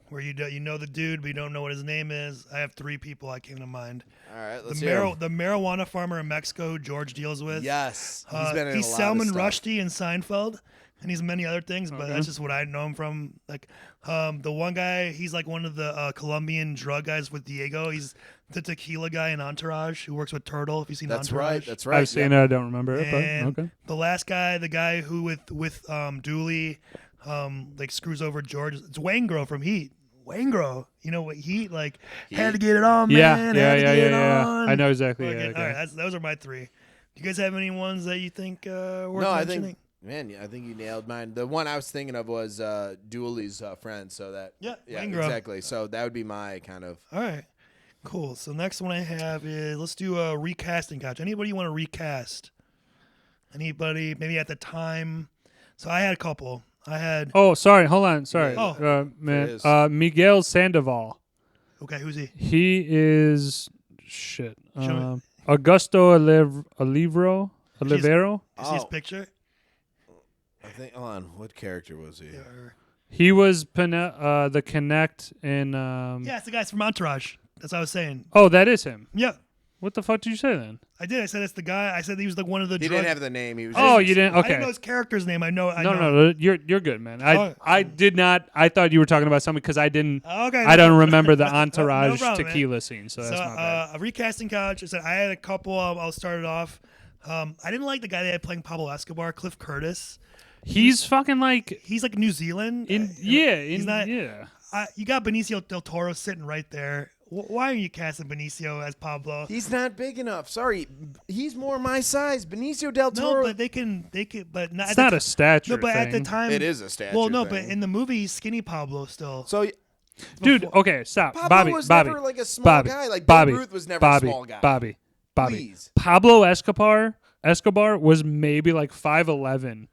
where you know the dude, but you don't know what his name is. I have 3 people I came to mind. All right, let's hear 'em. The marijuana farmer in Mexico who George deals with. Yes, he's been in he's a lot Salman of stuff. Rushdie in Seinfeld, and he's many other things, but that's just what I know him from. Like the one guy, he's like one of the Colombian drug guys with Diego. He's the tequila guy in Entourage who works with Turtle. If you've seen That's Entourage, right. That's right. I've seen it. I don't remember it, And but okay. the last guy, the guy who with Dooley, like screws over George. It's Wangro from Heat. Wangro, you know what Heat like? Had to get it on, man. Yeah. Had to get it on. I know exactly. Fucking- Yeah, okay. All right, those are my 3. Do you guys have any ones that you think worth No, I mentioning? think, man, I think you nailed mine. The one I was thinking of was Dooley's friend. So that, Yeah, yeah, Wangro. exactly. So that would be my kind of. All right, cool. So next one I have is let's do a recasting couch. Anybody you want to recast? Anybody? Maybe at the time. So I had a couple. I had Oh, sorry. Hold on. Sorry. Oh. Man. is. Miguel Sandoval. okay. Who's he? He is shit. Show me. Augusto Olivero. Olivero. Is he his Oh. picture? I think. Hold on. What character was he? He was the Connect in. Yeah, it's the guys from Entourage. That's what I was saying. Oh, that is him. Yeah, What the fuck did you say then? I did. I said it's the guy. I said he was like one of the. He drug- didn't have the name. He was. Oh, just- you didn't. I Okay. didn't know his character's name. I know. No, you're good, man. Oh, I did not. I thought you were talking about something because I didn't. Okay. I don't remember the Entourage problem, man. tequila scene, so So that's my bad. a recasting couch. I said I had a couple. I'll start it off. I didn't like the guy they had playing Pablo Escobar, Cliff Curtis. He's fucking like He's like New Zealand. he's not- yeah. You got Benicio del Toro sitting right there. Why are you casting Benicio as Pablo? He's not big enough. Sorry, he's more my size. Benicio del No, Toro. but they can, but not. It's at not the a stature No, but at the thing. time It is a stature Well, no, thing. but in the movie, he's skinny Pablo still. So Dude, okay, stop. Pablo Bobby, was Bobby, never like a small Bobby, guy. Like Bobby, Babe Ruth was never Bobby, a small guy. Bobby. Please. Pablo Escobar was maybe like 5'11".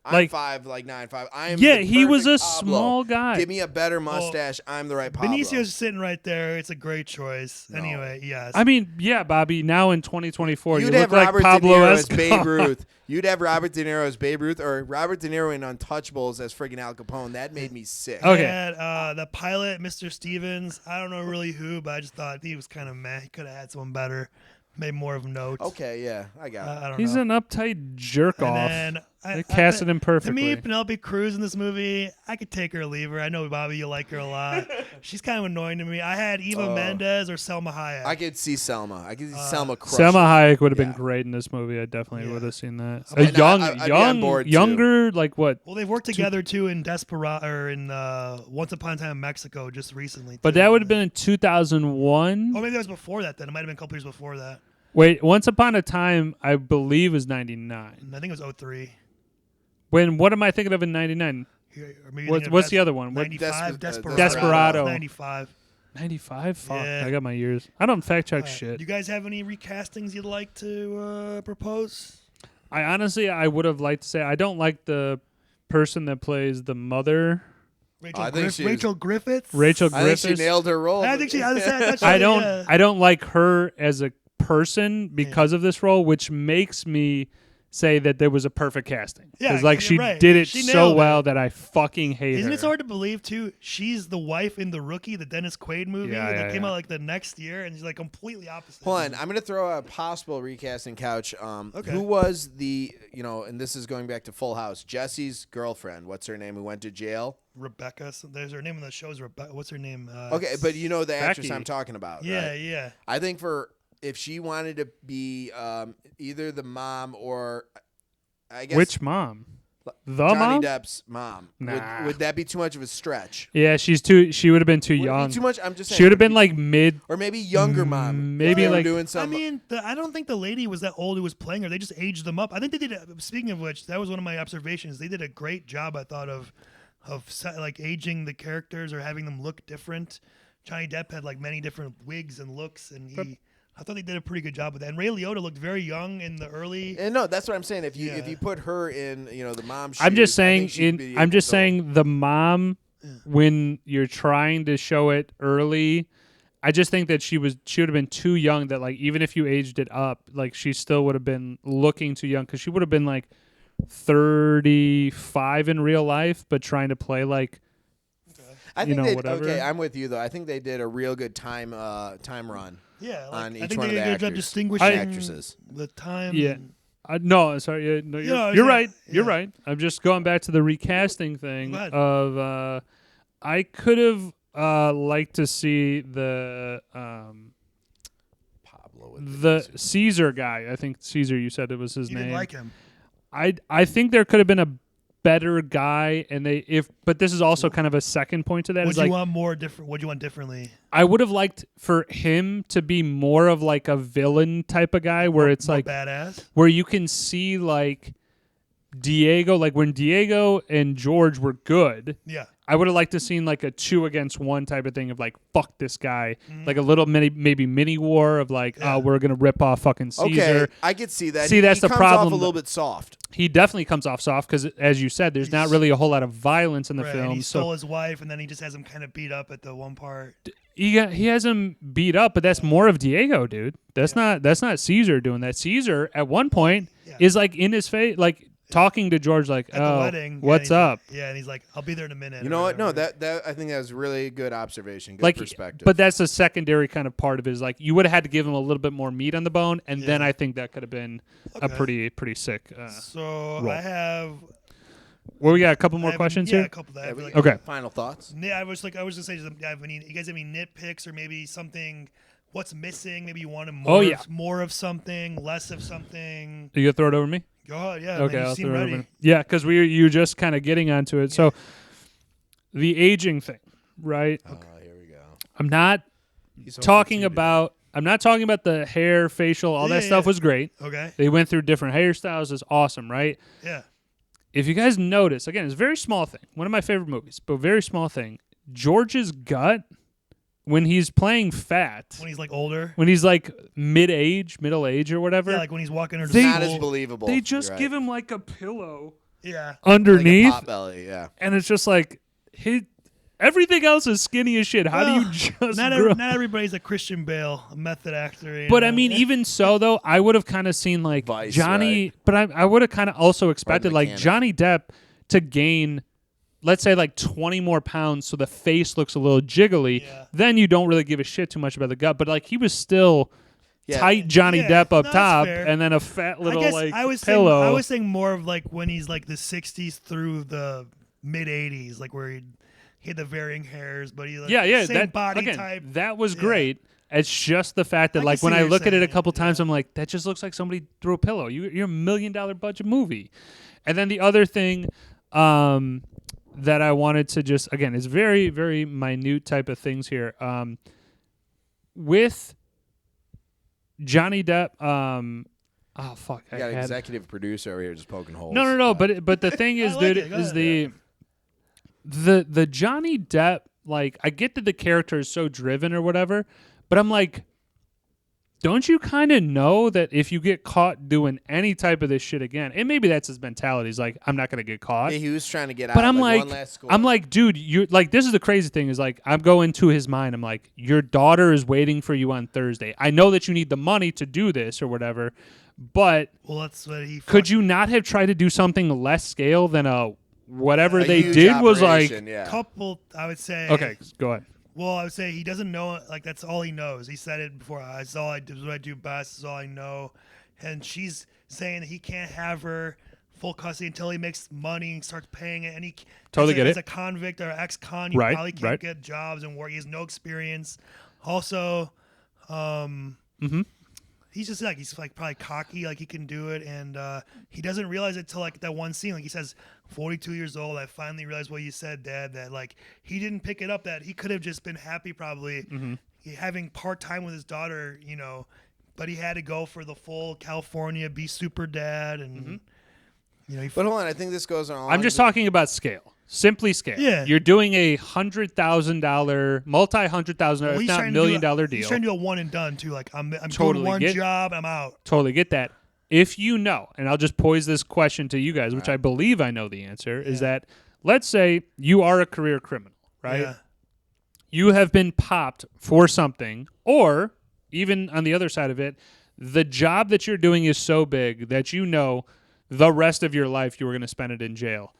I'm Like 5'9". I am. yeah, the he was a perfect Pablo. small guy. Give me a better mustache. I'm the right Pablo. Benicio's sitting right there. It's a great choice. No. Anyway, yes. I mean, yeah, Bobby. Now in 2024, You'd you have look like Robert Pablo De Niro as Escobar. Babe Ruth. You'd have Robert De Niro as Babe Ruth, or Robert De Niro in Untouchables as friggin' Al Capone. That made me sick. Okay. And, the pilot, Mr. Stevens. I don't know really who, but I just thought he was kind of meh. He could have had someone better, made more of a note. Okay, yeah, I got it. I don't He's know. an uptight jerk And off. then They casted him To perfectly. me, Penelope Cruz in this movie, I could take her or leave her. I know, Bobby, you like her a lot. She's kind of annoying to me. I had Eva Mendes or Selma Hayek. I could see Selma. I could see Selma crush. Selma Hayek would have been Yeah. great in this movie. I definitely Yeah. would have seen that. Okay, A and young, I'd be on board, too. younger, like what? Well, they've worked together too in Desperado or in Once Upon a Time in Mexico just recently. But too. that would have been in 2001. Oh, maybe that was before that. Then it might have been a couple years before that. Wait, Once Upon a Time, I believe, was 99. I think it was 03. What am I thinking of in 99? Or maybe What's the other one? What, 95, Desperado. Desperado. 95. 95? Fuck, Yeah. I got my years. I don't fact check All right. shit. You guys have any recastings you'd like to propose? I honestly, I would have liked to say I don't like the person that plays the mother. Rachel, I think she was- Rachel Griffiths. Rachel I think she Griffiths. nailed her role. I think she. I don't like her as a person because of this role, which makes me say that there was a perfect casting. Yeah, Because like you're she right. did it She so nailed well it. that I fucking hate Isn't her. it so hard to believe too? She's the wife in The Rookie, the Dennis Quaid movie Yeah, that yeah, came yeah. out like the next year, and she's like completely opposite. Hold on, I'm gonna throw a possible recasting couch. Okay. Who was the and this is going back to Full House, Jesse's girlfriend? What's her name? Who went to jail? Rebecca. So there's her name in the show is Rebecca. What's her name? Okay, but you know the actress Becky. I'm talking about. Yeah, right? yeah. I think if she wanted to be either the mom or I guess Which mom? The Johnny mom? Depp's mom. Nah. Would that be too much of a stretch? Yeah, she would have been too Would it be young. too much? I'm just saying. She would have would been like mid. or maybe younger mom. maybe If they were like- doing I some. mean, I don't think the lady was that old who was playing her. They just aged them up. I think they did. Speaking of which, that was one of my observations. They did a great job, I thought, of like aging the characters or having them look different. Johnny Depp had like many different wigs and looks, and I thought they did a pretty good job with that. And Ray Liotta looked very young in the early. And no, that's what I'm saying. If you Yeah. put her in, the mom. I'm just shoes, I saying. think she'd be I'm able just to- saying the mom when you're trying to show it early. I just think that she would have been too young. That like even if you aged it up, like she still would have been looking too young because she would have been like 35 in real life, but trying to play like. I think whatever. Okay, I'm with you though. I think they did a real good time run. Yeah, like, on I each think one they of did the a good job actors. distinguishing Actresses. the time. Yeah. No, sorry. No, you're right. You're right. I'm just going back to the recasting thing of I could have liked to see the Pablo the Caesar guy. I think Caesar. You said it was his You name. didn't like him. I think there could have been a better guy, and but this is also kind of a second point to that. Would you want more different? What do you want differently? I would have liked for him to be more of like a villain type of guy, where it's more like badass, where you can see like Diego, like when Diego and George were good. Yeah. I would have liked to seen like a 2 against 1 type of thing of like fuck this guy, like a little maybe mini war of like we're gonna rip off fucking Caesar. Okay, I could see that. See, that's the comes problem. Off a little bit soft. He definitely comes off soft because, as you said, there's not really a whole lot of violence in the right, film. And he so stole his wife, and then he just has him kind of beat up at the one part. he has him beat up, but that's more of Diego, dude. That's not Caesar doing that. Caesar at one point is like in his face, like talking to George, like, At the wedding, what's up? Yeah, and he's like, I'll be there in a minute. You know what? No, that I think that was really good observation. Good like, perspective. but that's a secondary kind of part of it. Is like you would have had to give him a little bit more meat on the bone, and then I think that could have been a pretty sick. So roll. I have. Well, we got a couple more questions yeah, here. a couple that I feel like, Okay. Final thoughts. Yeah, I was gonna say, you guys have any nitpicks or maybe something? What's missing? Maybe you wanted more of something, less of something. You gonna throw it over me? Go ahead, yeah. Okay, man, you I'll seem throw it ready. over. Yeah, because you just kind of getting onto it. So the aging thing, right? Okay. Here we go. I'm not talking about the hair, facial, all that stuff was great. Okay. They went through different hairstyles. It's awesome, right? Yeah. If you guys notice, again, it's a very small thing. One of my favorite movies, but very small thing. George's gut, when he's playing fat, When he's like older. when he's like middle age or whatever, Yeah, like when he's walking into They- school. Not as believable. they just You're give right. him like a pillow Yeah. underneath, like a pot belly. Yeah. and it's just like everything else is skinny as shit. How do you just grow? Not everybody's a Christian Bale, a method actor. you But know? I mean, even so, though, I would have kind of seen like Vice, Johnny, right? but I would have kind of also expected like mechanic. Johnny Depp to gain, let's say, like 20 more pounds, so the face looks a little jiggly. Yeah. Then you don't really give a shit too much about the gut. But like he was still Yeah. tight Johnny Yeah, Depp up no, that's top, fair. and then a fat little I guess like I was pillow. Saying, I was saying more of like when he's like the 60s through the mid 80s, like where he had the varying hairs, but he like yeah, same that body again, type. that was Yeah. great. It's just the fact that I like can when see I what look you're at it a saying, couple times, yeah. I'm like, that just looks like somebody threw a pillow. You're $1 million budget movie. And then the other thing that I wanted to just, again, it's very, very minute type of things here. With Johnny Depp, oh fuck, You got an executive producer over here just poking holes. no. But the thing is, I like dude, it. Go is ahead. the Johnny Depp, like, I get that the character is so driven or whatever, but I'm like, don't you kind of know that if you get caught doing any type of this shit again, and maybe that's his mentality, is like, I'm not gonna get caught. Yeah, he was trying to get out. But I'm one like, last score. I'm like, dude, you like, this is the crazy thing is like, I'm going to his mind. I'm like, your daughter is waiting for you on Thursday. I know that you need the money to do this or whatever, but Well, that's what he. could you not have tried to do something less scale than whatever A they huge did was like, operation, yeah. couple? I would say. okay, go ahead. Well, I would say he doesn't know. Like that's all he knows. He said it before. It's all I do. What I do best. Is all I know. And she's saying that he can't have her full custody until he makes money and starts paying it. And he Totally get as it. a convict or ex-con, he Right, probably can't right. get jobs and work. He has no experience. Also, he's just like he's like probably cocky, like he can do it, and he doesn't realize it till like that one scene. Like he says, 42 years old, I finally realized what you said, Dad. That like he didn't pick it up. That he could have just been happy, probably having part time with his daughter, you know. But he had to go for the full California, be super dad, and you know. But hold on, I think this goes on. I'm just talking about scale. Simply scale. Yeah. You're doing a $100,000, multi-$100,000, Well, if he's not trying to do $1,000,000 deal. He's trying to do a one and done too. Like I'm Totally doing one get- job, I'm out. Totally get that. If you know, and I'll just pose this question to you guys, which I believe I know the answer, is that let's say you are a career criminal, right? Yeah. you have been popped for something, or even on the other side of it, the job that you're doing is so big that you know the rest of your life you were going to spend it in jail.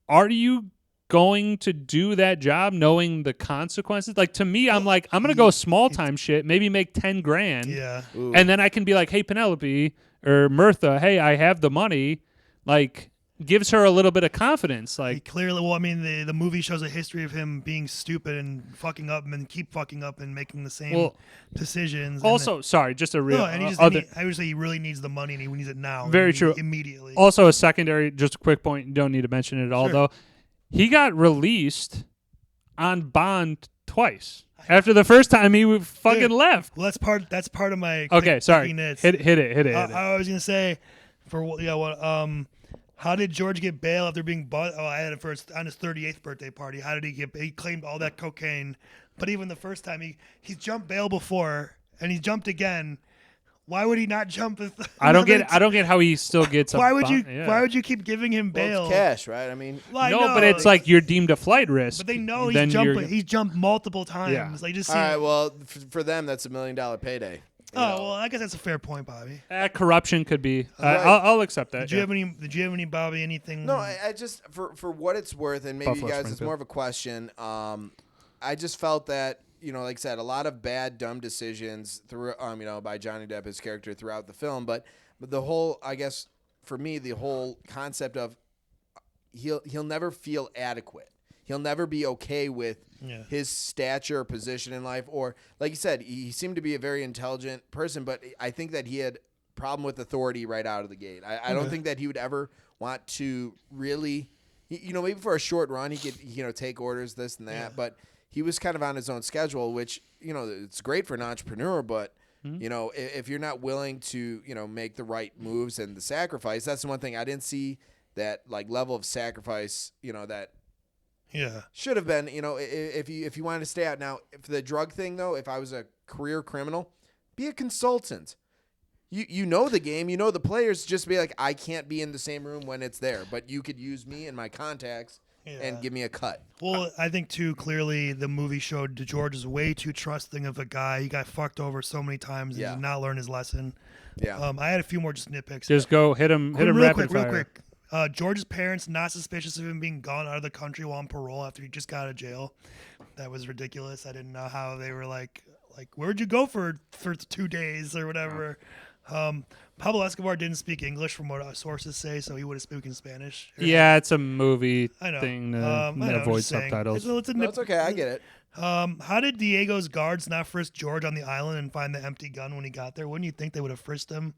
Are you going to do that job knowing the consequences? Like, to me, I'm like, I'm going to go small time shit, maybe make 10 grand. Yeah. Ooh. And then I can be like, hey, Penelope or Mirtha, hey, I have the money. Like, gives her a little bit of confidence. He Like, clearly, well, I mean, the movie shows a history of him being stupid and fucking up and keep fucking up and making the same Well, decisions. also, sorry, just a real no, and he just, other. I would say he really needs the money and he needs it now. Very true. Immediately. Also, a secondary, just a quick point. You don't need to mention it at all, Sure. though. He got released on bond twice. After the first time, he fucking Dude. left. Well, that's part of my. Okay, sorry. Nits. Hit it. I was gonna say, how did George get bail after being bought? Oh, I had it first on his 38th birthday party. How did he get? He claimed all that cocaine, but even the first time he's jumped bail before and he jumped again. Why would he not jump? I don't get how he still gets. Why a would you? bond. Yeah. Why would you keep giving him Well, bail? it's cash, right? I mean, Well, I No, know, but it's like you're deemed a flight risk. But they know then he's jumped multiple times. Yeah. Like just all right. Well, for them, that's $1 million payday. You know? well, I guess that's a fair point, Bobby. Corruption could be. Right. I'll accept that. Did you have any, Bobby? Anything? No, I just for what it's worth, and maybe Buffalo you guys, it's Springfield. more of a question. I just felt that like I said, a lot of bad, dumb decisions through by Johnny Depp, his character throughout the film, but the whole, I guess, for me, the whole concept of he'll never feel adequate. He'll never be okay with his stature or position in life, or like you said, he seemed to be a very intelligent person, but I think that he had problem with authority right out of the gate. I don't think that he would ever want to really, maybe for a short run he could take orders, this and that, but he was kind of on his own schedule, which it's great for an entrepreneur, but if you're not willing to make the right moves and the sacrifice, that's the one thing I didn't see, that like level of sacrifice that should have been, if you wanted to stay out. Now, for the drug thing, though, if I was a career criminal, be a consultant. You know the game, you know the players. Just be like, I can't be in the same room when it's there, but you could use me and my contacts and give me a cut. Well, I think too clearly the movie showed George is way too trusting of a guy. He got fucked over so many times and did not learn his lesson. Yeah. I had a few more just nitpicks. Just go hit him real rapid quick, fire. Real quick. George's parents not suspicious of him being gone out of the country while on parole after he just got out of jail. That was ridiculous. I didn't know how they were like where'd you go for 2 days or whatever. Pablo Escobar didn't speak English from what sources say, so he would have spoken Spanish. Yeah, it's a movie I know. thing to I know, avoid just saying. subtitles. It's okay. I get it. How did Diego's guards not frisk George on the island and find the empty gun when he got there? Wouldn't you think they would have frisked him,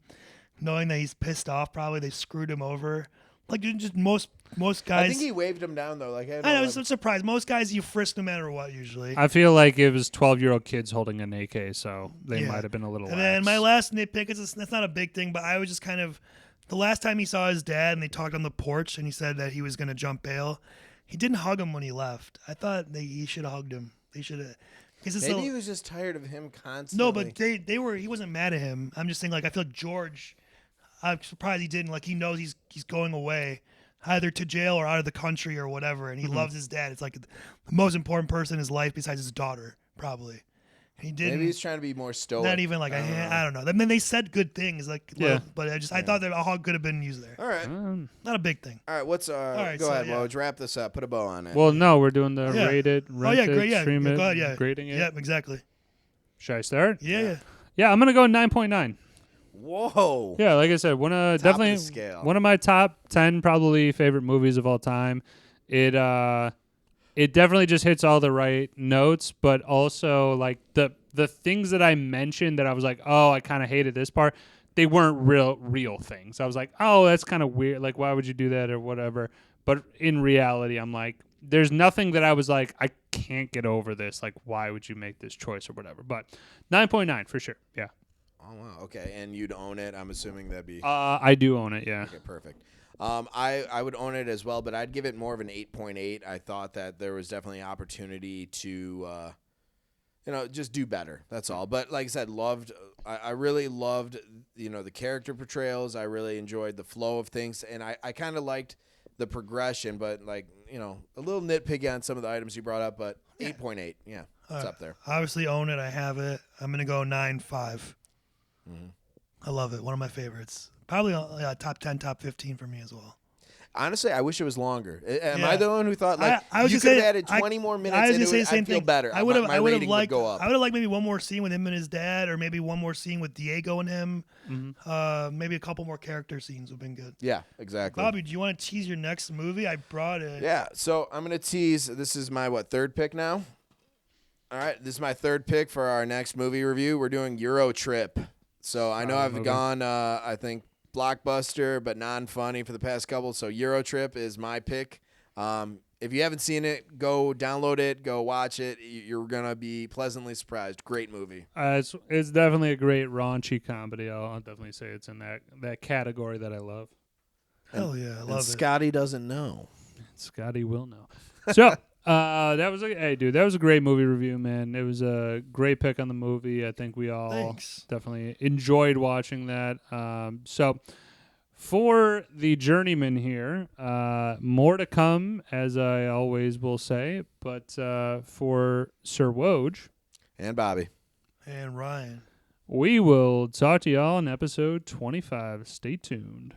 knowing that he's pissed off? Probably they screwed him over. Like just most guys. I think he waved him down though. Like I know, I'm surprised. Most guys you frisk no matter what usually. I feel like it was 12-year-old kids holding an AK, so they might have been a little. And then my last nitpick is that's not a big thing, but I was just kind of the last time he saw his dad and they talked on the porch and he said that he was going to jump bail. He didn't hug him when he left. I thought he should have hugged him. They should have. Maybe he was just tired of him constantly. No, but they were. He wasn't mad at him. I'm just saying, like I feel like George. I'm surprised he didn't. Like he knows he's going away, either to jail or out of the country or whatever, and he loves his dad. It's like the most important person in his life besides his daughter, probably. He didn't. Maybe he's trying to be more stoic. Not even like I don't know. I mean, they said good things, like but I thought that a hog could have been used there. All right. Not a big thing. All right. What's go ahead, Woj. Wrap this up. Put a bow on it. Well, no, we're doing the rated, rented, great. stream it, Go ahead, grading it. Yeah, exactly. Should I start? Yeah. Yeah, I'm gonna go 9.9. Whoa. Yeah, like I said, definitely of the scale. one of my top 10 probably favorite movies of all time. It definitely just hits all the right notes, but also like the things that I mentioned that I was like, oh, I kind of hated this part. They weren't real things. I was like, oh, that's kind of weird. Like, why would you do that or whatever? But in reality, I'm like, there's nothing that I was like, I can't get over this. Like, why would you make this choice or whatever? But 9.9 for sure. Yeah. Oh wow. Okay, and you'd own it. I'm assuming that'd be. I do own it. Yeah. Okay, perfect. I would own it as well, but I'd give it more of an 8.8. I thought that there was definitely opportunity to, just do better. That's all. But like I said, I really loved, the character portrayals. I really enjoyed the flow of things, and I kind of liked the progression, but like, a little nitpicky on some of the items you brought up, but 8.8. Yeah. It's up there. Obviously own it. I have it. I'm gonna go 9.5. Mhm. I love it. One of my favorites. Probably top 10, top 15 for me as well. Honestly, I wish it was longer. Am Yeah. I the one who thought like I was you just could have saying- added 20 more I minutes was into gonna say it? the same I'd feel thing. better. I would have. My I would have rating liked. would go up. I would have liked maybe one more scene with him and his dad, or maybe one more scene with Diego and him. Maybe a couple more character scenes would have been good. Yeah, exactly. Bobby, do you want to tease your next movie? I brought it. Yeah, so I'm gonna tease. This is my third pick now. All right, this is my third pick for our next movie review. We're doing Euro Trip. So I know I've movie. gone, I think blockbuster, but non-funny for the past couple. So Euro Trip is my pick. If you haven't seen it, go download it, go watch it. You're gonna be pleasantly surprised. Great movie. It's definitely a great raunchy comedy. I'll definitely say it's in that category that I love. Hell yeah, I And love it. Scotty doesn't know. Scotty will know. So that was that was a great movie review, man. It was a great pick on the movie. I think we all Thanks. definitely enjoyed watching that. So for the Journeymen here, more to come, as I always will say. But for Sir Woj And Bobby. And Ryan. we will talk to y'all in episode 25. Stay tuned.